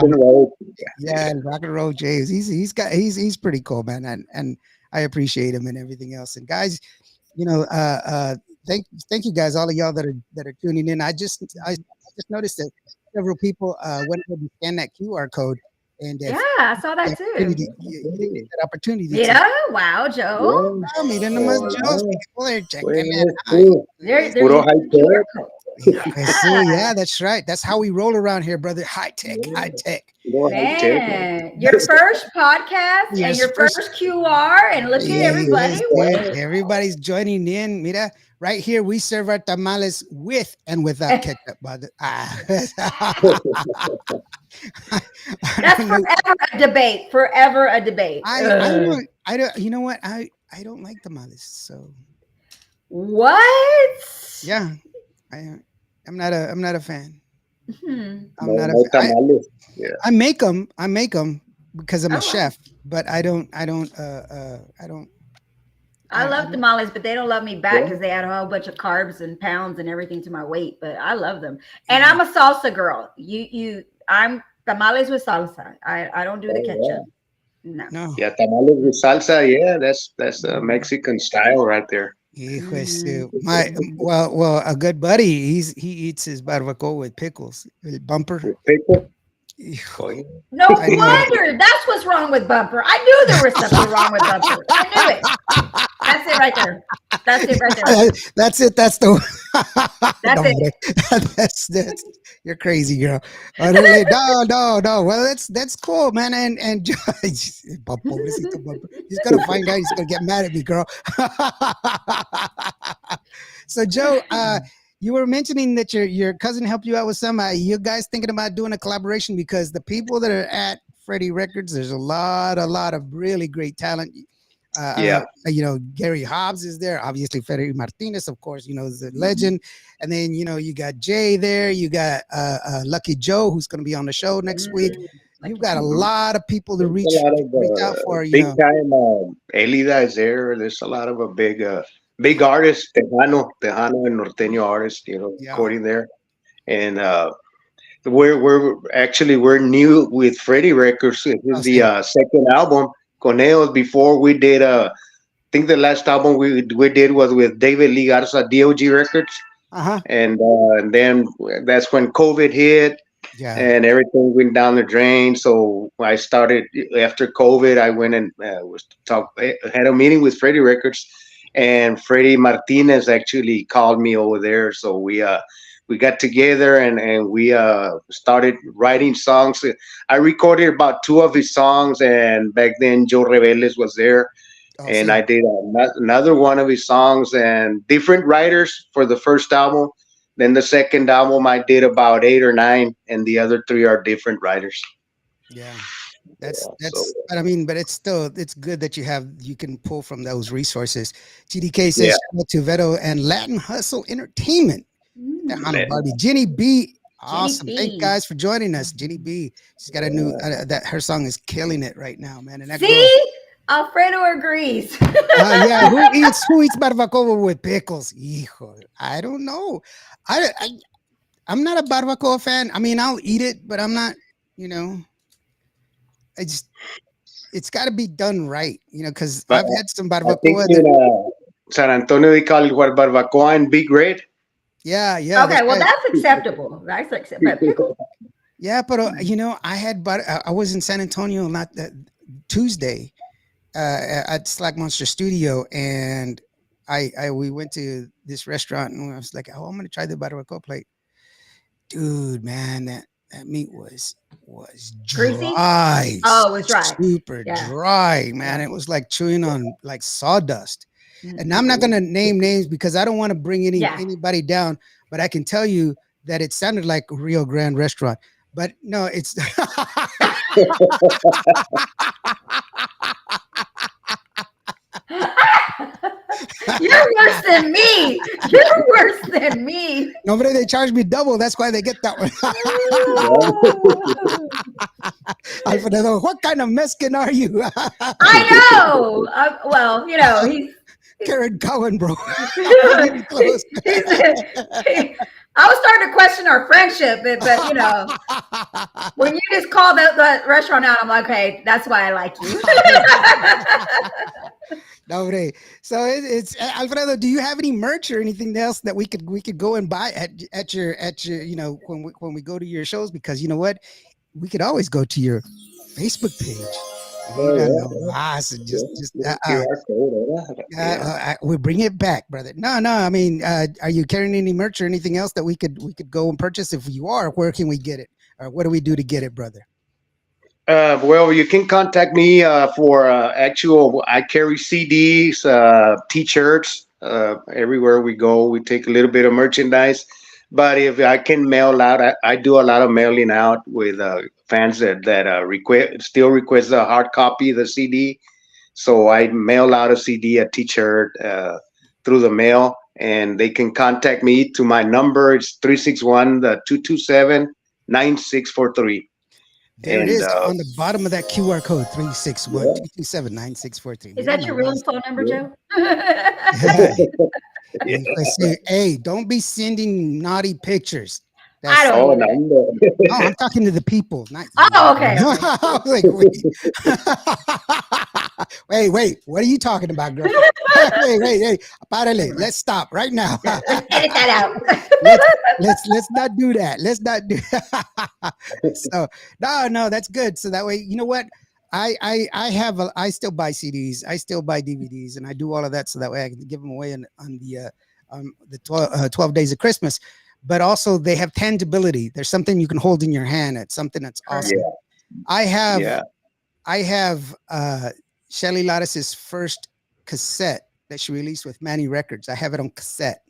and roll. Yeah, rock and roll James. He's pretty cool, man. And I appreciate him and everything else. And guys, thank you guys, all of y'all that are tuning in. I just noticed that several people went ahead and scanned that QR code. And I saw that too. You get that opportunity. Wow, Joe. Miren nomás, Joe. People are checking it out. Yeah, that's right. That's how we roll around here, brother. High tech. Man, your first podcast and your first QR, and look at everybody. Everybody's joining in. Mira, right here we serve our tamales with and without ketchup. That's forever a debate. I don't. You know what? I don't like tamales. So what? Yeah, I'm not a fan. I'm not a fan. I make them because I'm a chef, but I don't. I love tamales, but they don't love me back because they add a whole bunch of carbs and pounds and everything to my weight. But I love them, and I'm a salsa girl. I'm tamales with salsa. I don't do the ketchup. No. Yeah, tamales with salsa. Yeah, that's a Mexican style right there. Well, a good buddy. He eats his barbacoa with pickles. Bumper. With pickle? No wonder. That's what's wrong with Bumper. I knew there was something wrong with Bumper. I knew it. That's it right there. That's it right there. That's it. That's the. That's it. That's you're crazy, girl. No. Well, that's cool, man. And he's gonna find out. He's gonna get mad at me, girl. So, Joe, you were mentioning that your cousin helped you out with some. You guys thinking about doing a collaboration, because the people that are at Freddie Records, there's a lot of really great talent. Gary Hobbs is there, obviously. Freddie Martinez, of course, is the legend. And then you got Jay there, you got Lucky Joe, who's going to be on the show next week. You've got a lot of people to reach out for. Big time Elida is there. There's a lot of a big artists, Tejano and Norteño artists, recording there. And we're new with Freddie Records. This is the second album. Conejos. Before we did, I think the last album we did was with David Lee Garza, DOG Records. And then that's when COVID hit, and everything went down the drain. So I started after COVID. I went and had a meeting with Freddie Records, and Freddie Martinez actually called me over there. So we got together and we started writing songs. I recorded about 2 of his songs, and back then Joe Reveles was there. And I did another one of his songs, and different writers for the first album. Then the second album I did about 8 or 9, and the other 3 are different writers. Yeah. But it's good that you can pull from those resources. GDK says to Veto and Latin Hustle Entertainment. Barbie. Jenny B. Awesome. Thank you guys for joining us. Jenny B. She's got a new that her song is killing it right now, man. And that Alfredo agrees. Who eats barbacoa with pickles? Hijo, I don't know. I'm not a barbacoa fan. I mean, I'll eat it, but I'm not, it's got to be done right, because I've had some barbacoa. San Antonio, they call it barbacoa and Big Red. Yeah. Okay, well, that's acceptable. That's acceptable. Yeah, but I was in San Antonio not that Tuesday at Slack Monster Studio, and we went to this restaurant, and I was like, I'm gonna try the barbacoa plate. Dude, man, that meat was dry. Greasy? Oh, it was dry. Super dry, man. It was like chewing on like sawdust. And I'm not gonna name names because I don't want to bring anybody down, but I can tell you that it sounded like a Rio Grande restaurant. But no, it's You're worse than me. You're worse than me. No, but they charge me double. That's why they get that one. Alfredo, what kind of Mexican are you? I know. Well, he's Karen Cohen, bro. I was starting to question our friendship, but when you just call the restaurant out, I'm like, okay, that's why I like you. No, so it's Alfredo. Do you have any merch or anything else that we could go and buy at your when we go to your shows? Because you know what, we could always go to your Facebook page. We bring it back, brother. No. I mean, are you carrying any merch or anything else that we could go and purchase? If you are, where can we get it, or what do we do to get it, brother? Well, you can contact me for actual. I carry CDs, T-shirts. Everywhere we go, we take a little bit of merchandise. But if I can mail out, I do a lot of mailing out with fans that still request a hard copy of the CD. So I mail out a CD, a T-shirt through the mail, and they can contact me to my number. It's 361-227-9643. There it is on the bottom of that QR code, 361-227-9643. Is that your real phone number, Joe? Hey, don't be sending naughty pictures. I don't know. No, I'm talking to the people. Not you. Oh, okay. Like, wait. What are you talking about, girl? Hey. Párale. Let's stop right now. Edit that out. Let's not do that. Let's not do that. So no, that's good. So that way, you know what? I still buy CDs, I still buy DVDs, and I do all of that so that way I can give them away on the 12 days of Christmas. But also they have tangibility. There's something you can hold in your hand. It's something that's awesome. Yeah. I have Yeah. I have Shelly Lattice's first cassette that she released with Manny Records. I have it on cassette.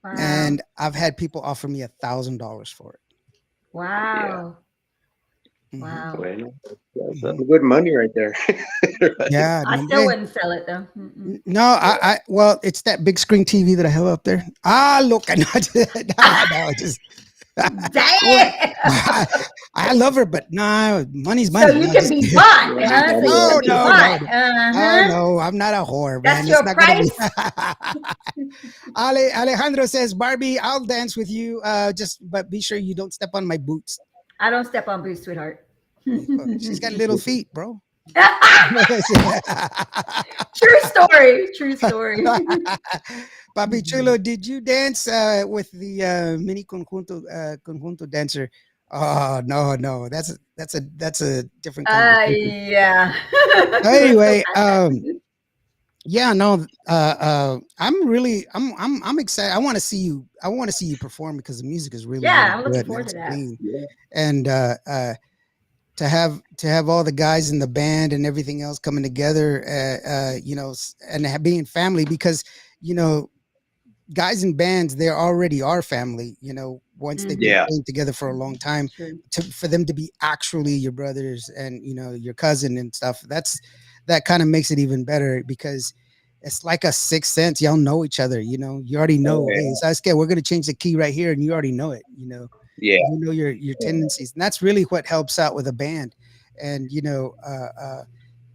Wow. And I've had people offer me $1,000 for it. Wow. Mhm. Wow. Well, that's some good money right there. Yeah, I still wouldn't sell it though. no, well, it's that big screen TV that I have up there. Look, I no, just Damn. I love her, but nah, money's money. So you can be bought, huh? So No, you can be no, bought. no. Uh-huh. No, I'm not a whore, That's man. your It's not gonna be. Alejandro says, Barbie, I'll dance with you. But be sure you don't step on my boots. I don't step on boots, sweetheart. She's got little feet, bro. True story. True story. Papi Chulo, did you dance with the mini conjunto dancer? Oh no, that's a different conversation. Yeah. Anyway, yeah, no, I'm excited. I want to see you perform because the music is really, Yeah, really I'm looking good, forward man. to It's that. clean. Yeah. And to have all the guys in the band and everything else coming together, and being family, because guys in bands, they already are family. Once they've been Yeah. playing together for a long time, True. for them to be actually your brothers and your cousin and stuff, that kind of makes it even better, because it's like a sixth sense. Y'all know each other. You already know. Okay. Hey, Sasuke, we're gonna change the key right here, and you already know it. Yeah. You know your tendencies, and that's really what helps out with a band. And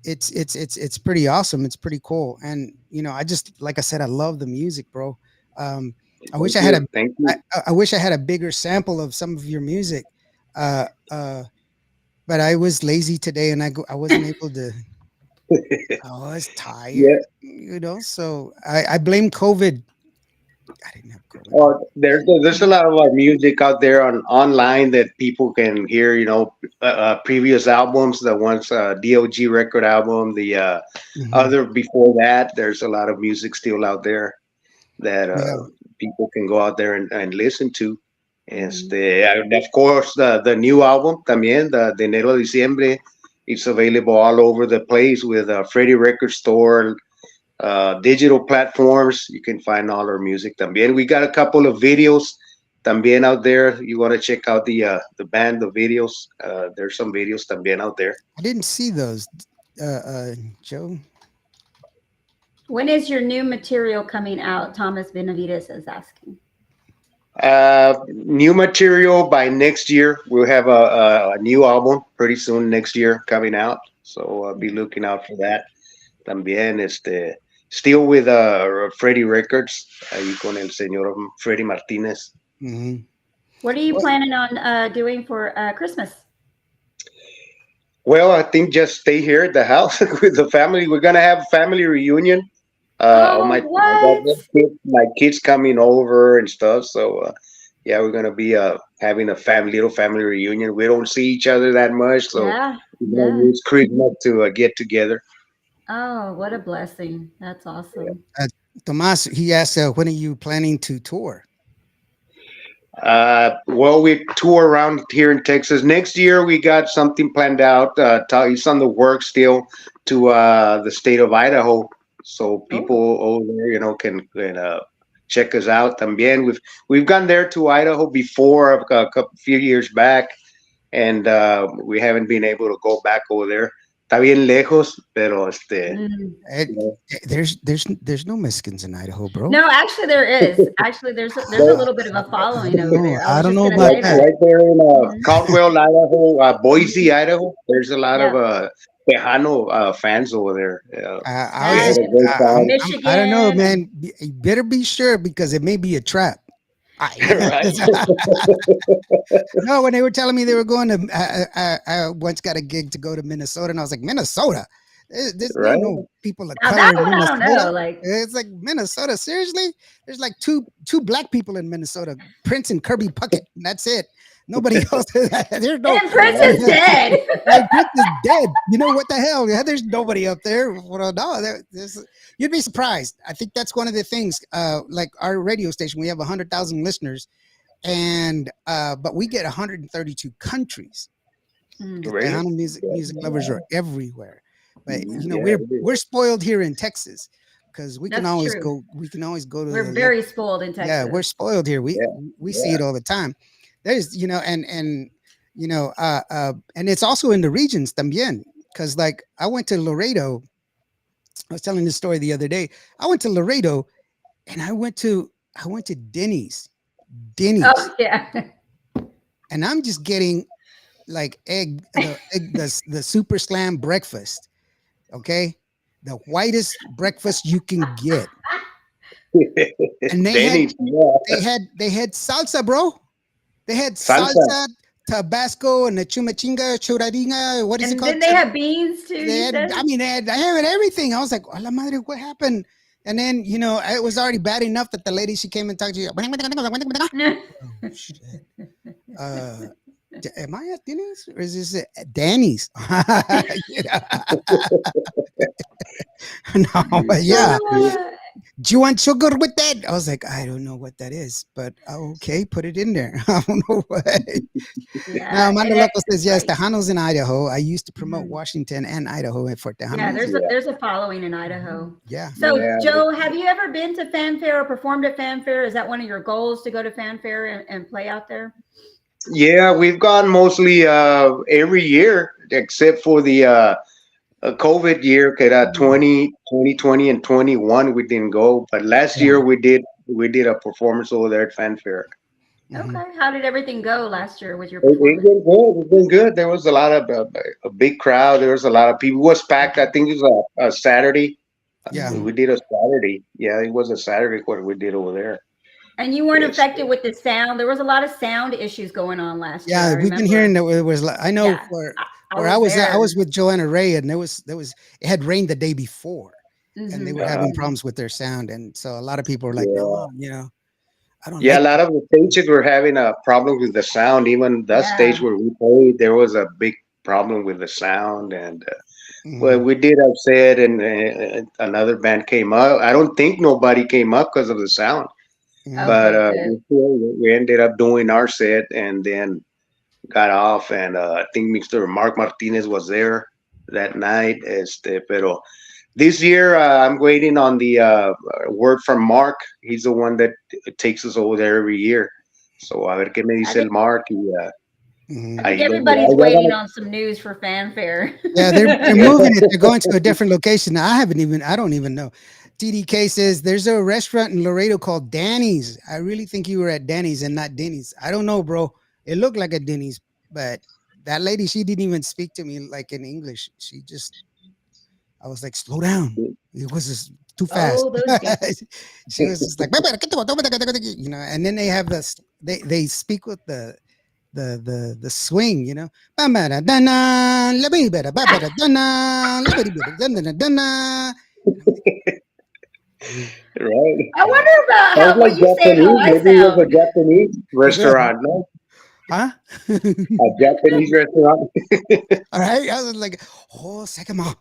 it's pretty awesome. It's pretty cool. And I just, like I said, I love the music, bro. I wish I had Thank you. I wish I had a bigger sample of some of your music, but I was lazy today, and I wasn't able to. I was tired, so I blame COVID. I didn't have COVID. There's a lot of music out there online that people can hear. Previous albums, the ones DOG record album, the Mhm. other before that. There's a lot of music still out there that Yeah. people can go out there and listen to. And of course, the new album también, the enero a diciembre, it's available all over the place with Freddie Record Store, digital platforms. You can find all our music también. We got a couple of videos también out there. You want to check out the band, the videos. There's some videos también out there. I didn't see those, Joe. When is your new material coming out? Thomas Benavides is asking. New material by next year. We'll have a new album pretty soon next year coming out. So be looking out for that. También still with Freddie Records, ahí con el señor Freddie Martinez. Mm-hmm. What are you planning on doing for Christmas? Well, I think just stay here at the house with the family. We're gonna have a family reunion. My kids coming over and stuff. So yeah, we're gonna be having a little family reunion. We don't see each other that much, so we're gonna use Christmas to get together. Oh, what a blessing! That's awesome. Tomas, he asked, when are you planning to tour? Well, we tour around here in Texas. Next year, we got something planned out. It's on the work still to the state of Idaho. So people over there, can check us out. También we've gone there to Idaho before a few years back, and we haven't been able to go back over there. Está bien lejos, pero there's no Mexicans in Idaho, bro. No, actually there is. Actually, there's a little bit of a following over there. I don't know about that. Right there in Caldwell, Idaho, Boise, Idaho. There's a lot of Tejano fans over there. Michigan. I don't know, man. You better be sure, because it may be a trap. No, when they were telling me they were going to, I once got a gig to go to Minnesota, and I was like, Minnesota? There's Right. no people of Now color that in one I don't know. Minnesota. Like, It's like Minnesota. Seriously, there's like two black people in Minnesota, Prince and Kirby Puckett. And that's it. Nobody else. There's no. and Prince is dead. Like Prince is dead. You know what the hell? Yeah, there's nobody up there. Well, no, you'd be surprised. I think that's one of the things. Like our radio station, we have 100,000 listeners, and but we get 132 countries. Mm. Right. Tejano music lovers are everywhere. But you know, Yeah, we're spoiled here in Texas because we can That's always true. go. We can always go to We're the very spoiled in Texas. yeah, we're spoiled here. We Yeah, we see it all the time. There's and you know and it's also in the regions también because like I went to Laredo. I was telling this story the other day. I went to Laredo and I went to Denny's, Oh yeah. and I'm just getting like the super slam breakfast. Okay, the whitest breakfast you can get, and Denny's, yeah. they had salsa, bro. They had Salsa. salsa, Tabasco, and the chumachinga, churrasco. What is it And called? then they have beans too. They You had, said? I mean, they had everything. I was like, "Oh la madre, what happened?" And then it was already bad enough that the lady she came and talked to you. Oh, shit. Am I at Denny's or is this at Danny's? No, but yeah. Do you want sugar with that? I was like, I don't know what that is, but okay, put it in there. I don't know what. Now, Mando Loco says, yes, Tejano's in Idaho. I used to promote Washington and Idaho for Tejano. Yeah, music. there's a following in Idaho. Yeah. So, Yeah. Joe, have you ever been to Fanfare or performed at Fanfare? Is that one of your goals to go to Fanfare and play out there? Yeah, we've gone mostly every year except for the COVID year. 2020 and 21 we didn't go, but last year we did a performance over there at Fanfare. Mhm. Okay. How did everything go last year with your It performance? been good. It's been good. There was a lot of a big crowd. There was a lot of people. It was packed. I think it was a Saturday. Yeah. We did a Saturday. Yeah, it was a Saturday what we did over there. And you weren't Yes. affected with the sound. There was a lot of sound issues going on last year. Yeah, I we've been remember. hearing that it was. I know Yeah, where I I was there. I was with Joanna Ray, and there was it had rained the day before, and they Mhm. were having problems with their sound, and so a lot of people were like, Yeah. no, I don't Yeah, a like. lot of the stages were having a problem with the sound. Even the stage Yeah. where we played, there was a big problem with the sound. And well, Mhm. we did upset, and another band came up. I don't think nobody came up because of the sound, Yeah. but Okay, good. we ended up doing our set and then got off. And I think Mr. Mark Martinez was there that night. Pero this year, I'm waiting on the word from Mark. He's the one that takes us over there every year. So a ver qué me I dice think, el Mark. Mhm. I think Ahí everybody's ya waiting van on some news for Fanfare. Yeah, they're a- moving it. They're going to a different location. Now, I don't even know. TDK says there's a restaurant in Laredo called Danny's. I really think you were at Danny's and not Denny's. I don't know, bro. It looked like a Denny's, but that lady, she didn't even speak to me like in English. I was like, slow down. It was just too fast. Oh, those days. She was just like, and then they have this, they speak with the swing, right. I wonder about Sounds how like what you say and how Japanese. I Maybe it was a sound. Japanese restaurant, no? Huh? A Japanese restaurant. All right. I was like, oh, second mom.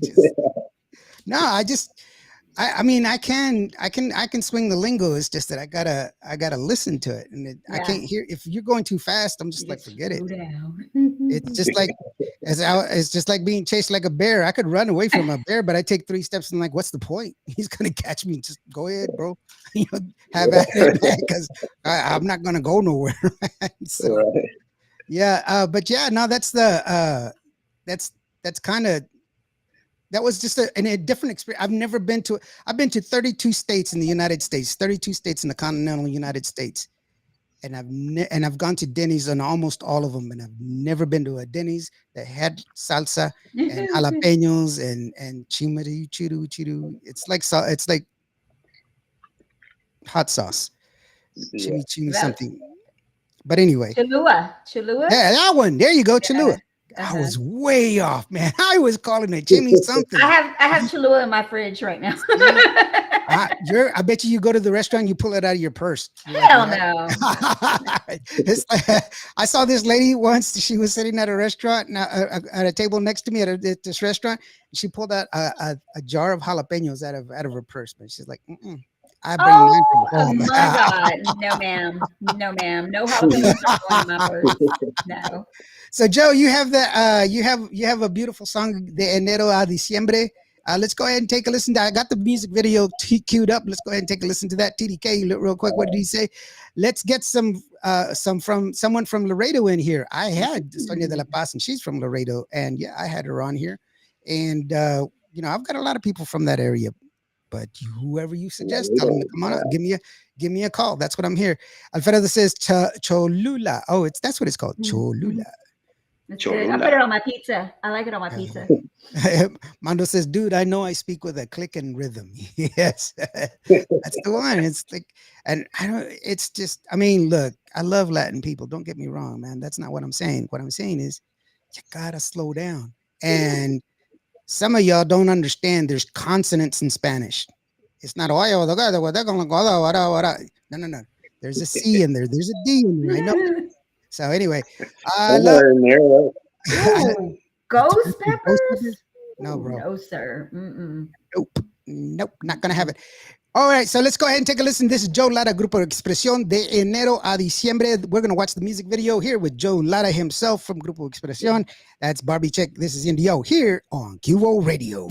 Just, no, I mean, I can swing the lingo. It's just that I gotta listen to it, and I Yeah. can't hear. If you're going too fast, I'm just like, forget it. Slow down. It's just like it's just like being chased like a bear. I could run away from a bear, but I take 3 steps and like, what's the point? He's gonna catch me. Just go ahead, bro. Have at it, because I'm not gonna go nowhere. So Right. yeah, but yeah, no, that's kind of that was just a different experience. I've been to 32 states in the United States, 32 states in the continental United States. And I've gone to Denny's on almost all of them, and I've never been to a Denny's that had salsa and jalapenos and chiru. It's like hot sauce, Yeah. chimichurri That- something. But anyway, Cholula. yeah, that one. There you go, Cholula. I was way off, man. I was calling it Jimmy something. I have Cholula in my fridge right now. I bet you go to the restaurant, you pull it out of your purse. Hell no. I saw this lady once. She was sitting at a restaurant, at a table next to me at this restaurant. She pulled out a jar of jalapenos out of her purse, but she's like, I bring mine from home. My God. No, ma'am. No, ma'am. No jalapenos are going in my purse. No. So Joe, you have you have a beautiful song, De Enero a Diciembre. Let's go ahead and take a listen to. I got the music video queued up. Let's go ahead and take a listen to that. TDK, real quick. What did he say? Let's get some from someone from Laredo in here. I had Sonia de la Paz, and she's from Laredo, and yeah, I had her on here. And I've got a lot of people from that area. But whoever you suggest, tell them to come on up. Give me a call. That's what I'm here. Alfredo says Cholula. Oh, that's what it's called. Cholula. That's good. I put it on my pizza. I like it on my pizza. Mando says, dude, I know I speak with a click and rhythm. Yes, that's the one. It's like, and it's just, I mean, look, I love Latin people. Don't get me wrong, man. That's not what I'm saying. What I'm saying is you gotta slow down. And some of y'all don't understand there's consonants in Spanish. It's not, no. There's a C in there. There's a D in there. I know. So anyway, ghost peppers? No, bro. No, sir. Nope. Not gonna have it. All right, so let's go ahead and take a listen. This is Joe Lara, Grupo Xrprezzion, De Enero a Diciembre. We're gonna watch the music video here with Joe Lara himself from Grupo Xrprezzion. That's Barbie Check. This is Indio here on Groupo Radio.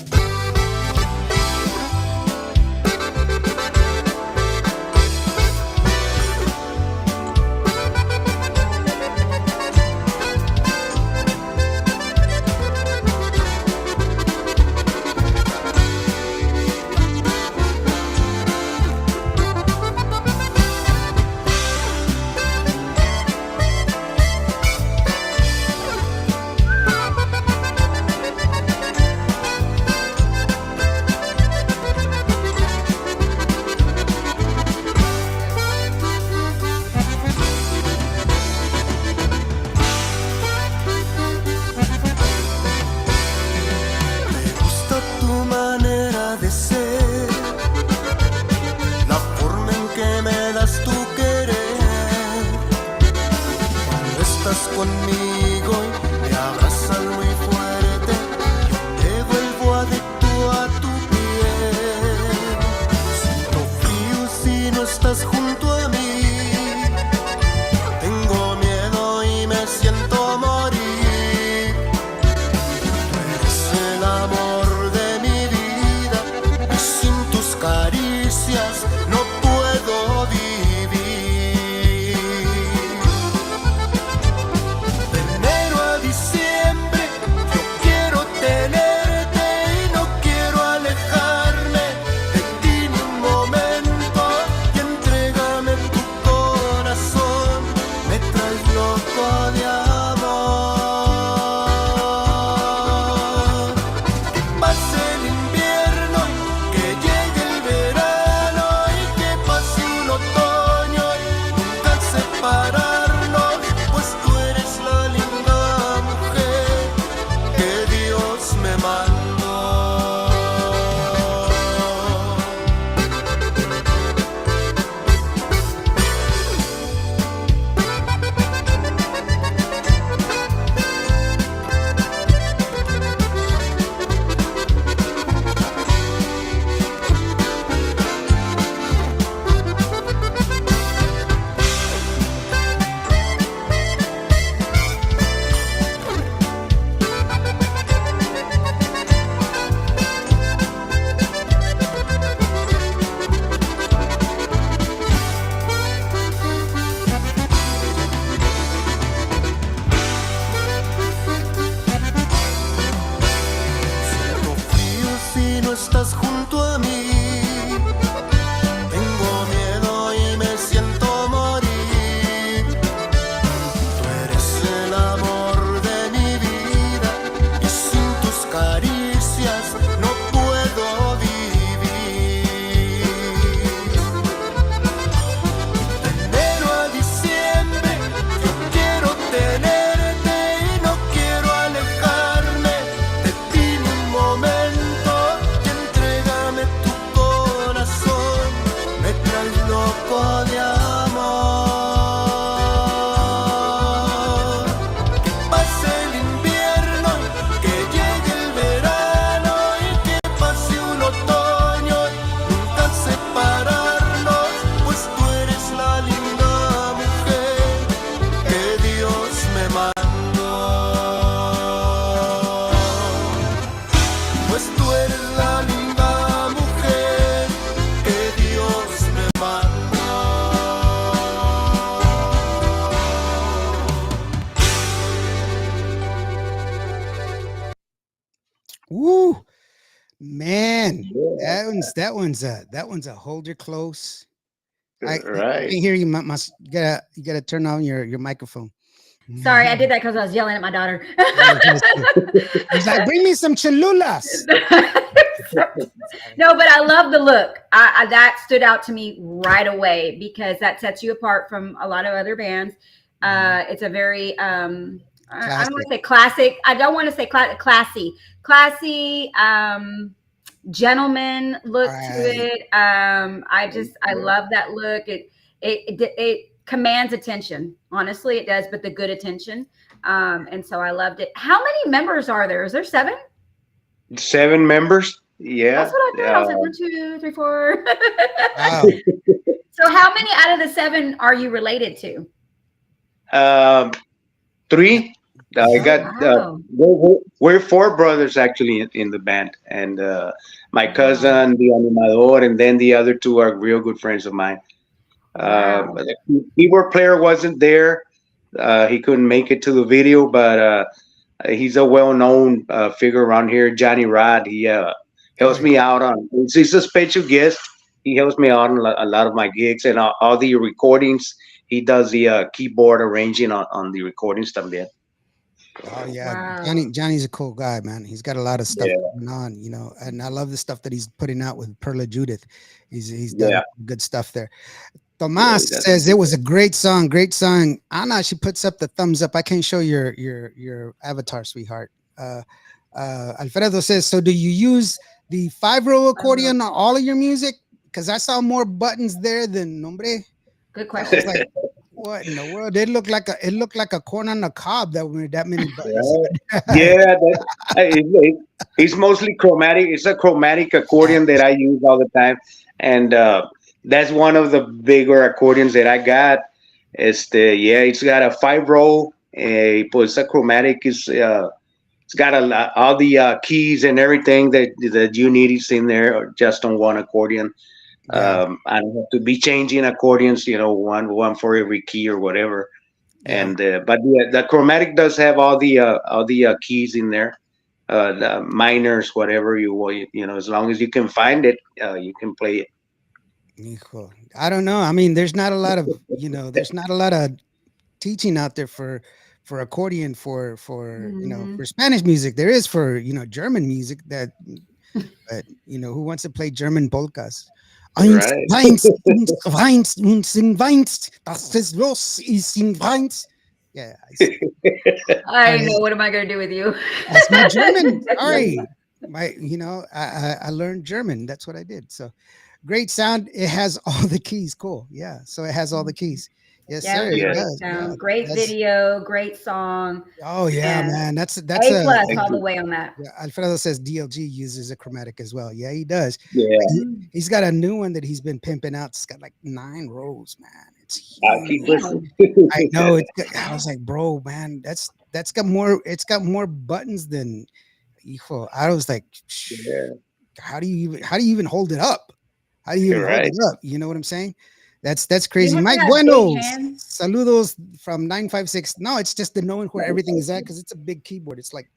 poco de amor. Que pase el invierno, que llegue el verano y que pase un otoño, nunca separarnos, pues tú eres la linda mujer que Dios me mandó. Pues tú eres la linda mujer que Dios me mandó. Woo, man, that one's a hold her close. I Right. can't hear you. You gotta turn on your microphone. Sorry, I did that because I was yelling at my daughter. He's like, bring me some cholulas. No, but I love the look. That stood out to me right away because that sets you apart from a lot of other bands. It's a very I don't want to say classic. I don't want to say classy gentleman look to it. I love that look. It commands attention. Honestly, it does, but the good attention. And so I loved it. How many members are there? Is there 7? 7 members. Yeah. That's what I thought. I was like 1, 2, 3, 4. Wow. So how many out of the 7 are you related to? 3. I got Wow. we're 4 brothers actually in the band, and my cousin, the animador, and then the other 2 are real good friends of mine. Wow. The keyboard player wasn't there. He couldn't make it to the video, but he's a well-known figure around here. Johnny Rod. He helps me out on. He's a special guest. He helps me out on a lot of my gigs and all the recordings. He does the keyboard arranging on the recordings también. Oh yeah, Wow. Johnny's a cool guy, man. He's got a lot of stuff going on, and I love the stuff that he's putting out with Perla Judith. He's done good stuff there. Tomas says it was a great song, great song. Anna, she puts up the thumbs up. I can't show your avatar, sweetheart. Alfredo says, so do you use the 5-row accordion on all of your music? Because I saw more buttons there than nombre. Good question. It's like, what in the world? It looked like a corn on the cob that were that many buttons. Yeah, it's mostly chromatic. It's a chromatic accordion that I use all the time, and that's one of the bigger accordions that I got. It's got a 5-row. It's a chromatic. It's got all the keys and everything that you need is in there, just on one accordion. I don't have to be changing accordions, one for every key or whatever. And but the chromatic does have all the keys in there, the minors, whatever as long as you can find it, you can play it. Hijo, I don't know. I mean, there's not a lot of teaching out there for accordion for for Spanish music. There is for German music but who wants to play German polkas? Eins, eins, eins, eins, das ist los, ist in Weins. Yeah. I know. What am I going to do with you? That's my German. Sorry. I learned German. That's what I did. So great sound. It has all the keys. Cool. Yeah. So it has all the keys. Yes, sir. Great It does. sound. Great video. Great song. Oh yeah, man. That's A plus all the way on that. Yeah, Alfredo says DLG uses a chromatic as well. Yeah, he does. Yeah. He's got a new one that he's been pimping out. It's got like 9 rows, man. It's I'll keep huge. listening. I know. I was like, bro, man, that's got more. It's got more buttons than. Hijo. I was like, how do you even hold it up? How do you even hold it up? You know what I'm saying? That's crazy. Mike Bueno, saludos from 956. No, it's just the knowing where everything is at because it's a big keyboard. It's like,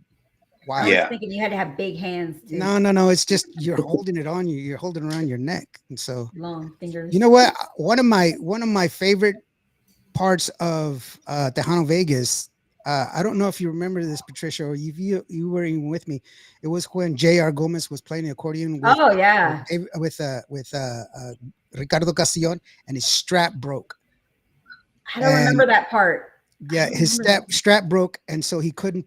wow. I was thinking you had to have big hands too. No. It's just you're holding it on you. You're holding around your neck, and so long fingers. You know what? One of my favorite parts of Tejano Vegas. I don't know if you remember this, Patricia, or you were even with me. It was when J.R. Gomez was playing the accordion. With Ricardo Castillon, and his strap broke. I don't remember that part. Yeah, his strap broke, and so he couldn't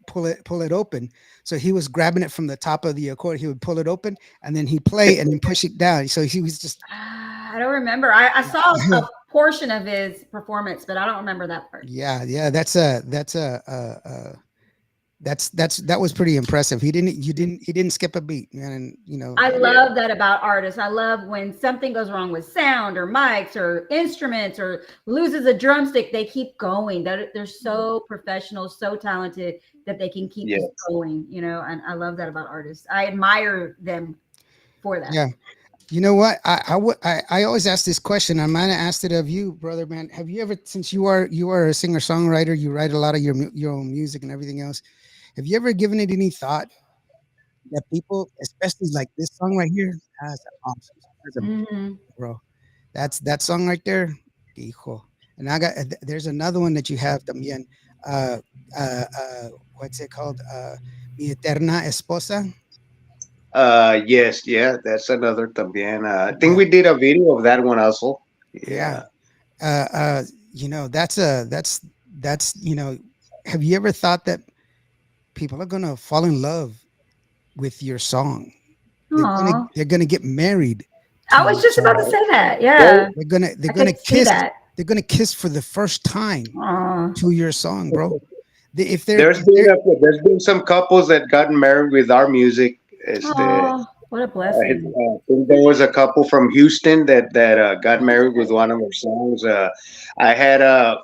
pull it open. So he was grabbing it from the top of the accordion. He would pull it open, and then he'd play and then push it down. So he was just I don't remember. I saw a portion of his performance, but I don't remember that part. Yeah, that was pretty impressive. He didn't skip a beat, man. And I love that about artists. I love when something goes wrong with sound or mics or instruments or loses a drumstick, they keep going. They're so professional, so talented that they can keep just going, and I love that about artists. I admire them for that. Yeah. You know what? I always ask this question. I might have asked it of you, brother, man. Have you ever, since you are a singer-songwriter, you write a lot of your own music and everything else, have you ever given it any thought that people, especially like this song right here, has bro? That's that song right there, hijo. And there's another one that you have también. What's it called? Mi eterna esposa. Yes, yeah, that's another también. I think we did a video of that one also. Yeah. That's have you ever thought that people are gonna fall in love with your song? They're gonna get married. I was just about to say that. Yeah. They're gonna kiss. They're gonna kiss for the first time to your song, bro. There's been some couples that gotten married with our music. What a blessing. I think there was a couple from Houston that got married with one of our songs. I had a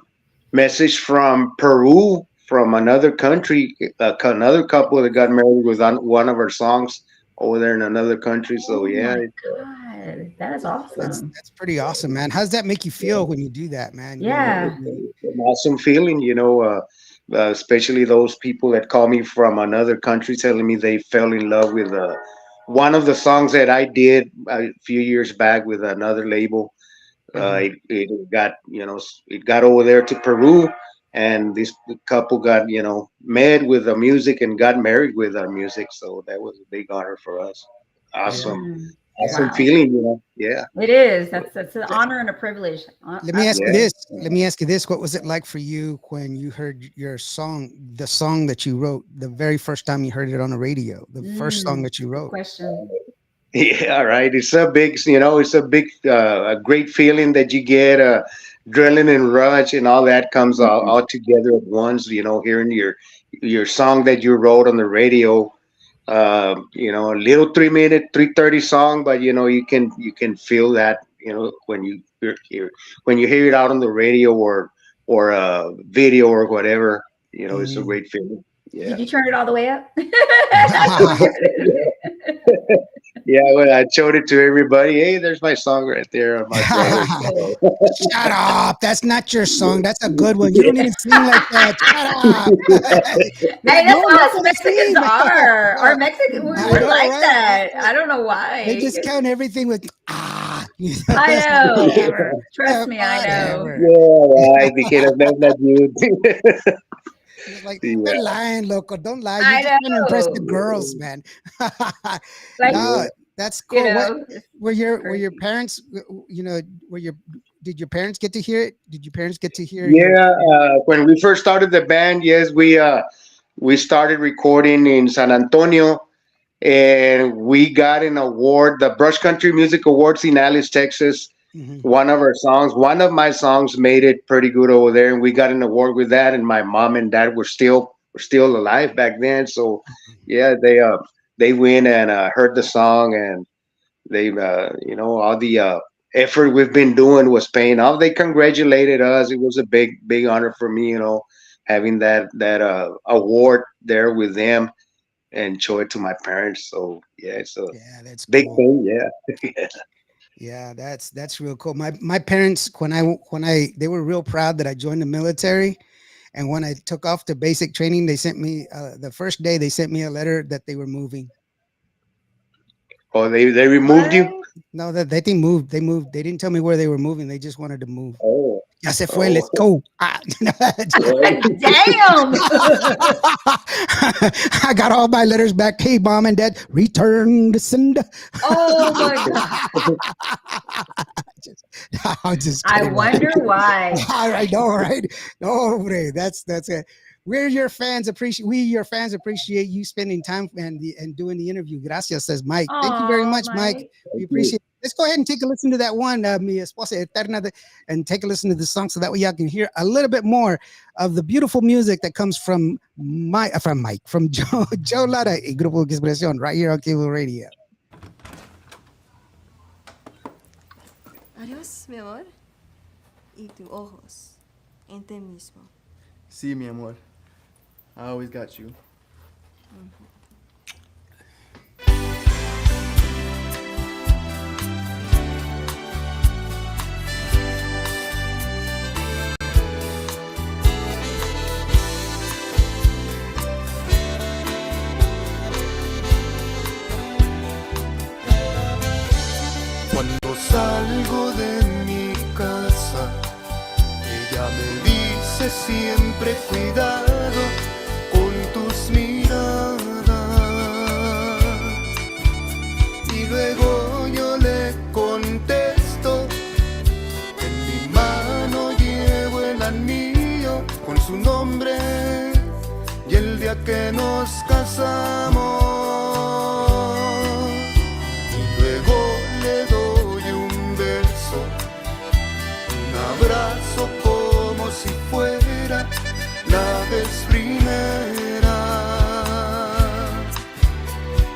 message from Peru, from another country, another couple that got married with one of our songs over there in another country. So yeah. God, that is awesome. That's pretty awesome, man. How does that make you feel when you do that, man? Yeah. It's an awesome feeling, especially those people that call me from another country telling me they fell in love with one of the songs that I did a few years back with another label. It got over there to Peru, and this couple got met with the music and got married with our music. So that was a big honor for us. Awesome. Awesome feeling, Yeah. It is. That's an honor and a privilege. Let me ask you this. What was it like for you when you heard your song, the song that you wrote, the very first time you heard it on the radio, the first song that you wrote? Question. Yeah, right. It's a big, a great feeling that you get, adrenaline rush and all that comes all together at once, hearing your song that you wrote on the radio. A little 3-minute 3:30 song, but you can feel that when you hear it out on the radio or a video or whatever. It's a great feeling. Yeah. Did you turn it all the way up? Yeah, when I showed it to everybody, hey, there's my song right there on my brother. Shut up! That's not your song. That's a good one. You don't even sing like that. Shut up! Hey, that's how Mexicans are. Our Mexicans, we're like that. I don't know why. They just count everything with I know. Trust me, I know. Yeah, right. Because that's not you. Like, they're lying, loco. Don't lie. You're just trying to impress the girls, man. No, that's cool. Were your parents? Did your parents get to hear it? Did your parents get to hear? Yeah, when we first started the band, yes, we started recording in San Antonio, and we got an award, the Brush Country Music Awards in Alice, Texas. One of my songs made it pretty good over there, and we got an award with that. And my mom and dad were still alive back then, so yeah, they went and heard the song, and they all the effort we've been doing was paying off. They congratulated us. It was a big honor for me, having that award there with them and show it to my parents. So yeah, it's a that's big cool. thing. Yeah. Yeah, that's real cool. My parents, when they were real proud that I joined the military, and when I took off the basic training, they sent me the first day they sent me a letter that they were moving. Oh, they removed you? No, that they didn't move. They moved. They didn't tell me where they were moving. They just wanted to move. Oh. Ya se fue. Let's go. Damn. I got all my letters back. Hey, mom and dad, return to sender. Oh my God. I wonder why. I know, right? No, that's it. we're your fans. We your fans appreciate you spending time and doing the interview. Gracias, says Mike. Thank you very Oh, much, Mike. Mike. We appreciate it. Let's go ahead and take a listen to that one, Mi Esposa Eterna, and take a listen to the song so that way y'all can hear a little bit more of the beautiful music that comes from from Joe Lara y Groupo Xrprezzion right here on Cable Radio. Adiós, mi amor. Y tus ojos en ti mismo. Sí, mi amor. I always got you. Cuando salgo de mi casa, ella me dice siempre cuidado con tus miradas. Y luego yo le contesto, en mi mano llevo el anillo con su nombre y el día que nos casamos. Y luego le doy un beso, un abrazo como si fuera la vez primera.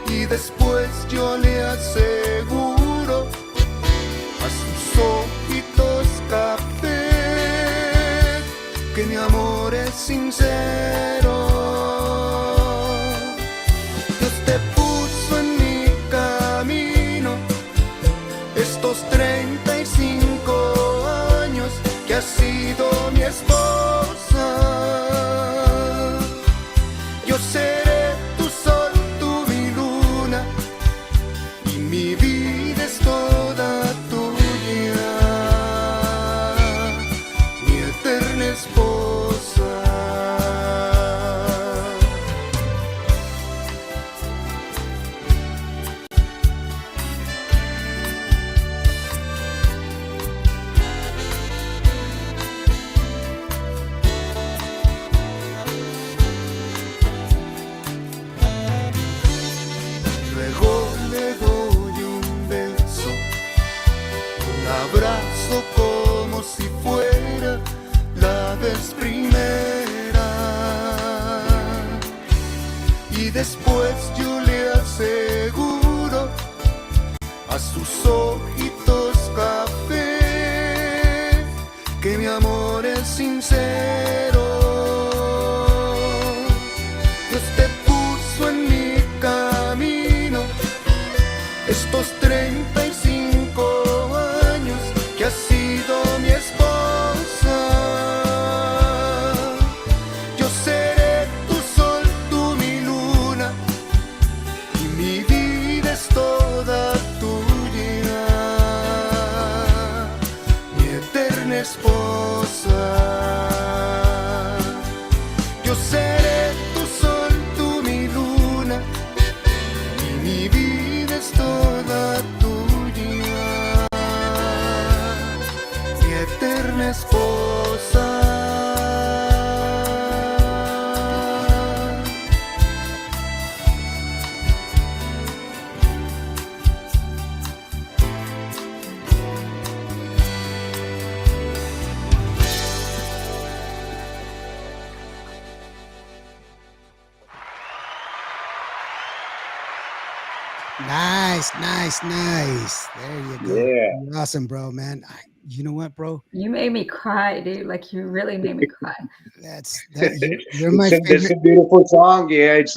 Y después yo le aseguro a sus ojitos café que mi amor es sincero. Dios te puso en mi camino estos 35 años que has sido mi esposa. Yo seré tu sol, tú mi luna, y mi vida es toda tuya, mi eterna esposa. Luego le doy un beso, un abrazo como si fuera la vez primera. Y después yo le aseguro a sus ojitos café que mi amor es sincero. Dios te puso en mi camino estos 35 años que has sido mi esposa. Yo seré tu sol, tú mi luna, y mi vida es toda tuya, mi eterna esposa. Yo seré tu sol, tú mi luna, y mi vida es toda tuya, mi eterna esposa. Nice. There you go. Yeah. You're awesome, bro, man. You know what, bro? You made me cry, dude. Like you really made me cry. You're my It's a favorite. beautiful song. Yeah, it's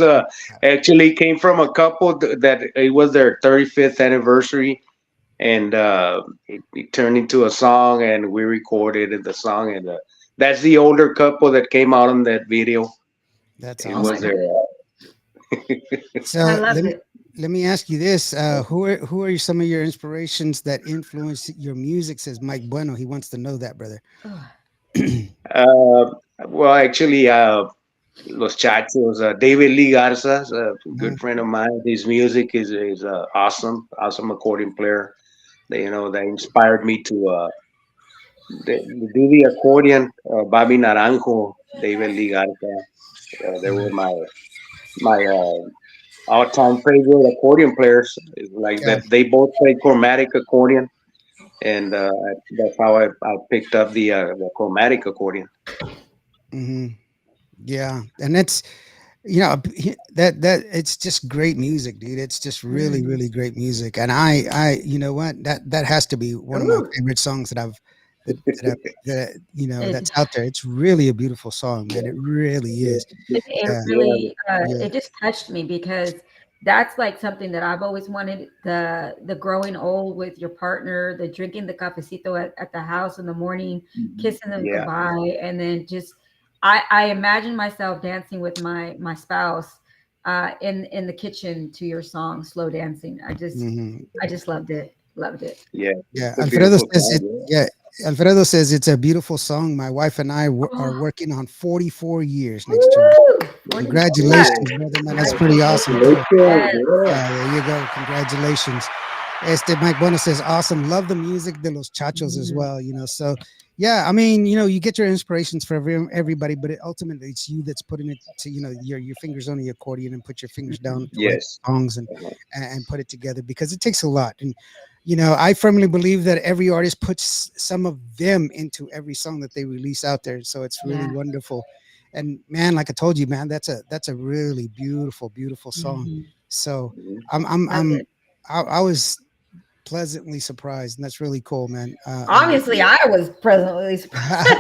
actually came from a couple that it was their 35th anniversary, and it turned into a song, and we recorded the song, and that's the older couple that came out in that video. That's It Oh awesome. was my their God. So I loved it. let me ask you this: who are some of your inspirations that influence your music? Says Mike Bueno. He wants to know that, brother. well, actually, Los Chachos, David Lee Garza, is a good friend of mine. His music is awesome accordion player. That inspired me they do the accordion. Bobby Naranjo, David Ligarca. They were my all-time favorite accordion players. Like Yeah. that, they both play chromatic accordion, and that's how I picked up the chromatic accordion. Hmm. Yeah, and that's that it's just great music, dude. It's just really Mhm. really great music, and I you know what, that has to be one of my Ooh, favorite songs that it that's out there. It's really a beautiful song, man. It really is. it Yeah, Yeah, really yeah. it just touched me because that's like something that I've always wanted, the growing old with your partner, the drinking the cafecito at the house in the morning, kissing them yeah, goodbye, and then just I imagine myself dancing with my spouse in the kitchen to your song, slow dancing. Hmm. I just loved it. Loved it. yeah. Yeah, It's a Alfredo beautiful says it. song. Yeah, Alfredo says it's a beautiful song. My wife and I are Oh, working on 44 years next June. woo! 44. Congratulations, Yeah. brother, man. That's pretty awesome Congratulations. too. Congratulations. Yes. Yeah. There you go. Congratulations. Mike Bueno says, awesome. Love the music de los chachos as Mhm. well. So yeah, I mean, you get your inspirations for everybody, but ultimately it's you that's putting it to, your fingers on the accordion and put your fingers down to write Yes. songs and, Uh-huh. and put it together because it takes a lot. And, I firmly believe that every artist puts some of them into every song that they release out there. So it's really Yeah. wonderful. And man, like I told you, man, that's a really beautiful, beautiful song. Mhm. So Mhm. I'm I'm Loved I'm it. I was pleasantly surprised, and that's really cool, man. Obviously, I was presently surprised. I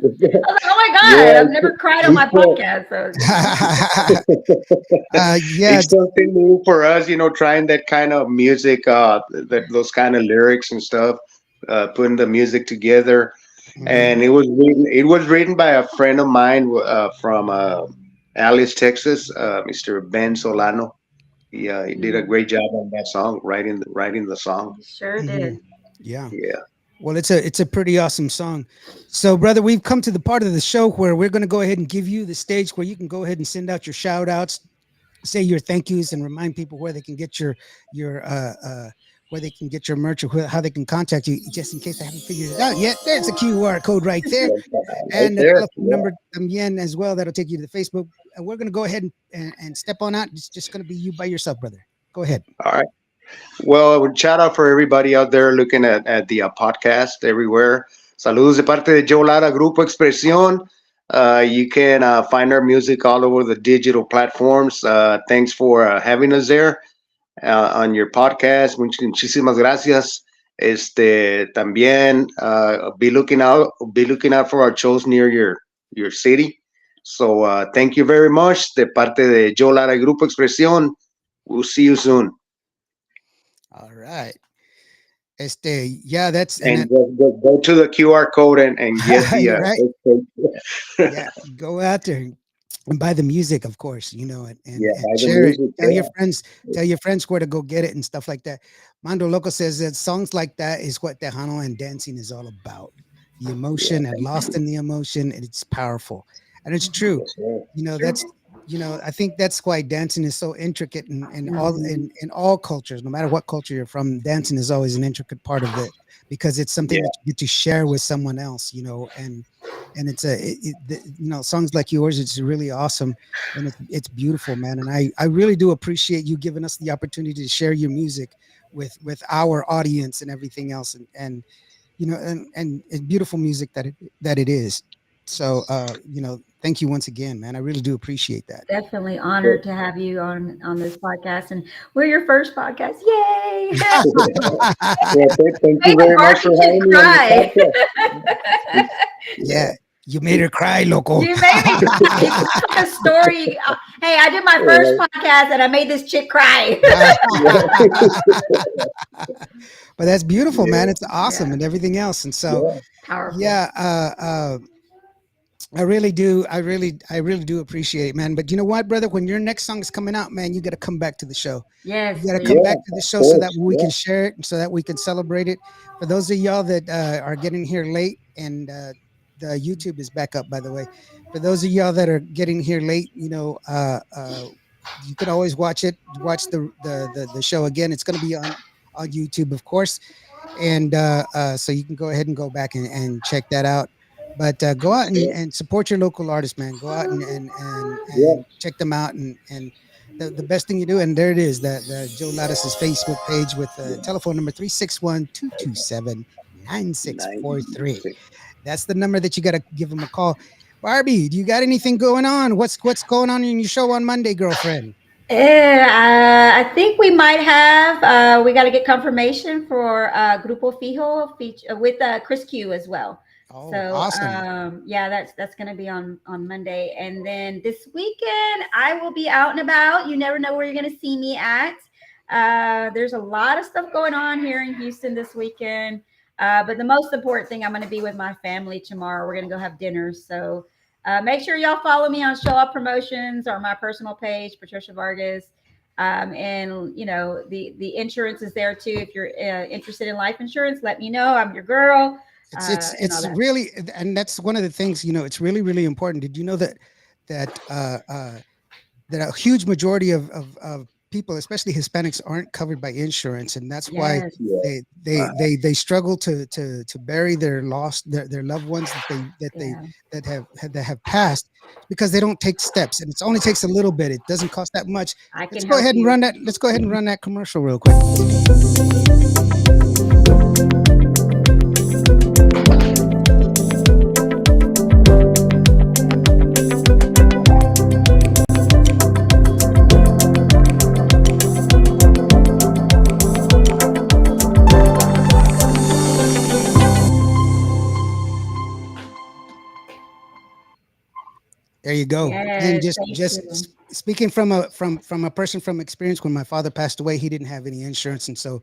was like, "Oh my god, Yeah, I've never cried on my it's, podcast." So, yeah, it's something new for us, trying that kind of music, that those kind of lyrics and stuff, putting the music together. mhm, And it was written by a friend of mine from Alice, Texas, Mr. Ben Solano. He did a mm, great job on that song, writing the song. you sure mhm, did. yeah. Yeah. Well, it's a pretty awesome song. So, brother, we've come to the part of the show where we're going to go ahead and give you the stage where you can go ahead and send out your shout outs, say your thank yous, and remind people where they can get your where they can get your merch or how they can contact you, just in case I haven't figured it out yet. There's a QR code right there, Right and a there. telephone number también as well that'll take you to the Facebook. And we're going to go ahead and step on out. It's just going to be you by yourself, brother. Go ahead. All right. Well, shout out for everybody out there looking at the podcast everywhere. Saludos de parte de Joe Lara, Grupo Expresión. You can find our music all over the digital platforms. Thanks for having us there on your podcast. Muchísimas gracias. También be looking out for our shows near your city. So thank you very much de parte de Joe Lara, Grupo Expresión. We'll see you soon. All right. Yeah, that's and And go to the QR code and get the you're right. Yeah, go out there and buy the music, of course, yeah, and buy the share it. music. Tell your friends where to go get it and stuff like that. Mando Loco says that songs like that is what Tejano and dancing is all about. The emotion and lost in the emotion, and it's powerful. And it's true. Yes, sir. That's I think that's why dancing is so intricate in all Mhm. in all cultures, no matter what culture you're from. Dancing is always an intricate part of it because it's something Yeah, that you get to share with someone else, and it's songs like yours. It's really awesome, and it's beautiful, man. And I really do appreciate you giving us the opportunity to share your music with our audience and everything else, and beautiful music that it is. So thank you once again, man. I really do appreciate that. Definitely honored to have you on this podcast, and we're your first podcast. Yay! yeah. Thank you Made the very much for Barbie chick having me on cry. the podcast. Yeah, you made her cry, loco. You made me cry. It's like a story. Hey, I did my first podcast and I made this chick cry. But that's beautiful, man. Yeah, It's awesome Yeah, and everything else. And so, yeah, powerful. yeah, I really do. I really do appreciate it, man. But you know what, brother? When your next song is coming out, man, you got to come back to the show. You Yes, got to come please. yeah. back to the Of show so that course. we Yeah, can share it, so that we can celebrate it. For those of y'all that are getting here late, and the YouTube is back up, by the way. For those of y'all that are getting here late, you can always watch it. Watch the show again. It's going to be on YouTube, of course. And so you can go ahead and go back and check that out. But go out and support your local artists, man. Go out Yeah. and check them out, and the best thing you do, and there it is, the Joe Lattis's Facebook page with telephone number 361-227-9643. 96. That's the number that you got to give them a call. Barbie, do you got anything going on? What's going on in your show on Monday, girlfriend? I think we might have. We got to get confirmation for Grupo Fijo with Chris Q as well. Oh, So awesome. yeah, that's going to be on Monday, and then this weekend I will be out and about. You never know where you're going to see me at. There's a lot of stuff going on here in Houston this weekend, but the most important thing, I'm going to be with my family tomorrow. We're going to go have dinner, so. Make sure y'all follow me on Show Up Promotions or my personal page, Patricia Vargas. And you know, the insurance is there too. If you're interested in life insurance, let me know. I'm your girl. It's really, and that's one of the things, you know, it's really, really important. Did you know that that a huge majority of people, especially Hispanics, aren't covered by insurance, and that's why Yes. they struggle to bury their their loved ones that have passed, because they don't take steps, and it only takes a little bit. It doesn't cost that much. I can Let's go help ahead and you. run that. Let's go ahead and run that commercial real quick. There you go. And Yes, thank just you. speaking from a person from experience, when my father passed away, he didn't have any insurance, and so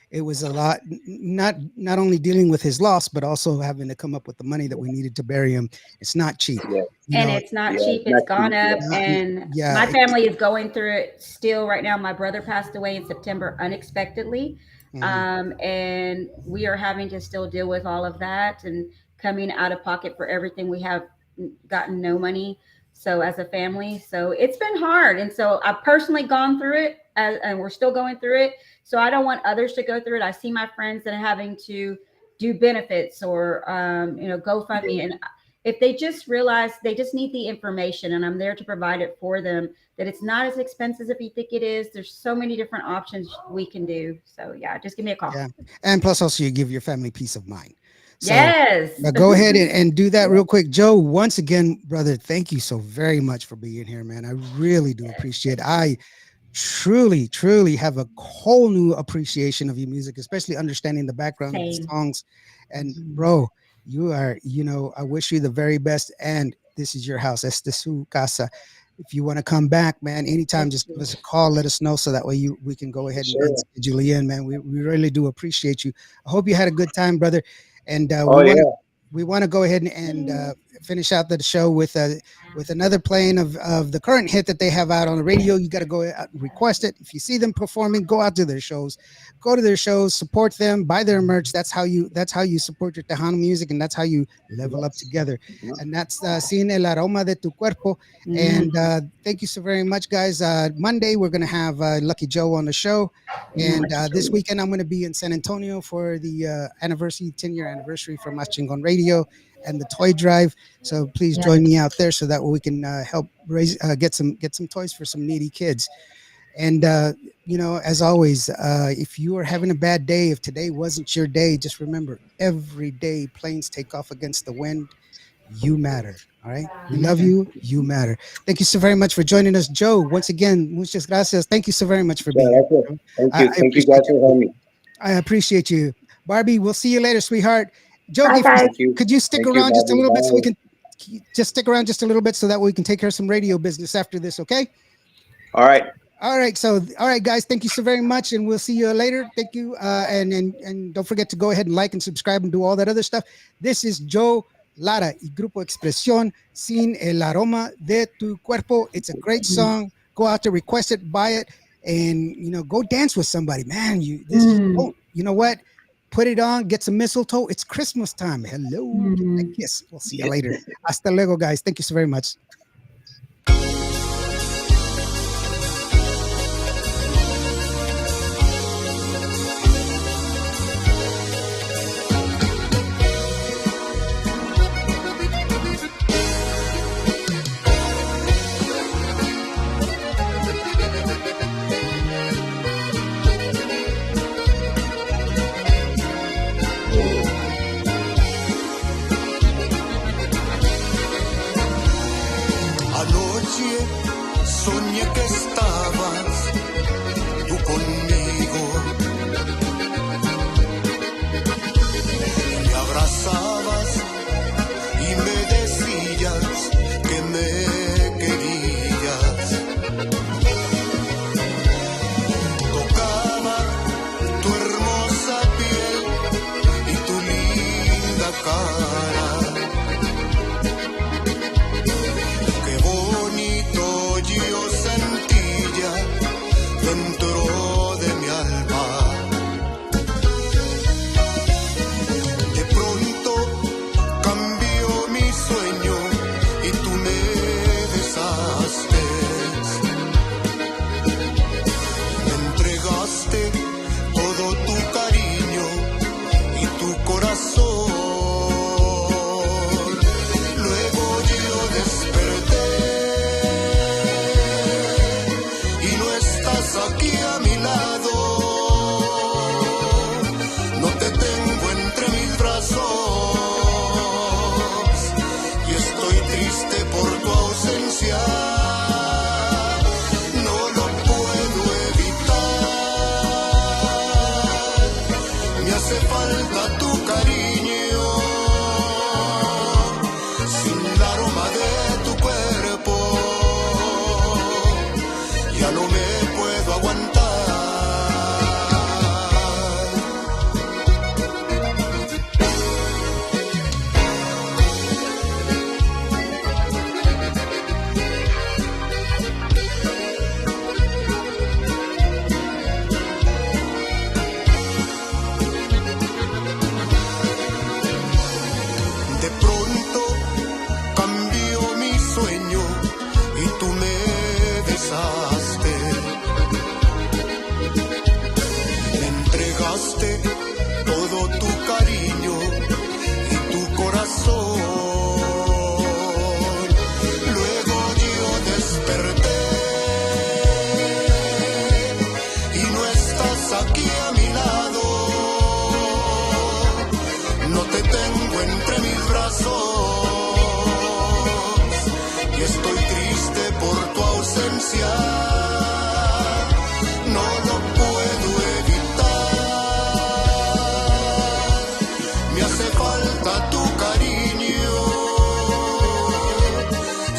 it was a lot. Not only dealing with his loss, but also having to come up with the money that we needed to bury him. It's not cheap, Yeah. you And know. it's not Yeah. cheap. It's Not gone cheap. up. Yeah. And Yeah, my family is going through it still right now. My brother passed away in September unexpectedly. mhm. And we are having to still deal with all of that and coming out of pocket for everything. We have gotten no money. So as a family, so it's been hard. And so I've personally gone through it, and we're still going through it. So I don't want others to go through it. I see my friends that are having to do benefits or, GoFundMe. And if they just realize they just need the information, and I'm there to provide it for them, that it's not as expensive as you think it is. There's so many different options we can do. So yeah, just give me a call. Yeah, and plus also you give your family peace of mind. So Yes. go ahead and do that real quick. Joe, once again, brother, thank you so very much for being here, man. I really do appreciate it. I truly have a whole new appreciation of your music, especially understanding the background of the Same. songs. And Mhm. bro, you are, you know, I wish you the very best. And this is your house. Esta es su casa. If you want to come back, man, anytime, Thank just give you. us a call. Let us know so that way we can go ahead and Sure. schedule you in, man. We really do appreciate you. I hope you had a good time, brother. And Oh yeah. we want to go ahead and finish out the show with another playing of the current hit that they have out on the radio. You got to go out and request it. If you see them performing, go out to their shows, support them, buy their merch. That's how you support your Tejano music, and that's how you level up together. And that's Sin el aroma de tu cuerpo. And thank you so very much, guys. Monday we're gonna have Lucky Joe on the show, and this weekend I'm gonna be in San Antonio for the 10-year anniversary for Mas Chingon Radio and the toy drive. So please join me out there so that we can help raise get some toys for some needy kids. And you know, as always, if you are having a bad day, if today wasn't your day, just remember, every day planes take off against the wind. You matter. All right. We love you. You matter. Thank you so very much for joining us, Joe. Once again, muchas gracias. Thank you so very much for being Yeah. here. Thank I you. Thank you appreciate guys for having me. I appreciate you. Barbie, we'll see you later, sweetheart. Joe, Bye, guys. Thank you. could you stick Thank you, around just a Bobby. little bit so we Bye. can just stick around just a little bit so that we can take care of some radio business after this, okay? All right. All right. So, all right, guys, thank you so very much, and we'll see you later. Thank you. And don't forget to go ahead and like and subscribe and do all that other stuff. This is Joe Lara y Grupo Expresión, Sin el aroma de tu cuerpo. It's a great song. Go out there, request it, buy it, and you know, go dance with somebody, man. You know what? Put it on, get some mistletoe. It's Christmas time. Hello, get that kiss. We'll see you later. Hasta luego, guys. Thank you so very much. cara. Qué bonito yo sentía dentro de mi alma. De pronto cambió mi sueño y tú me besaste. Me entregaste todo tu cariño y tu corazón. Luego yo desperté y no estás aquí a mi lado. No te tengo entre mis brazos y estoy triste por tu ausencia. No lo puedo evitar. Me hace falta tu cariño, sin el aroma de tu cuerpo. Ya no me puedo aguantar. De pronto cambió mi sueño y tú me besaste. Me entregaste todo tu cariño y tu corazón. Luego yo desperté y no estás aquí a mi lado. No te tengo entre mis brazos y estoy triste por tu ausencia. No lo puedo evitar. Me hace falta tu cariño,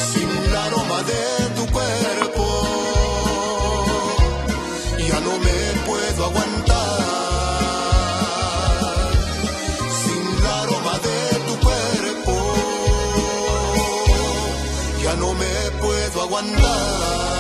sin el aroma de tu cuerpo. Ya no me puedo aguantar. Sin el aroma de tu cuerpo, ya no me puedo aguantar.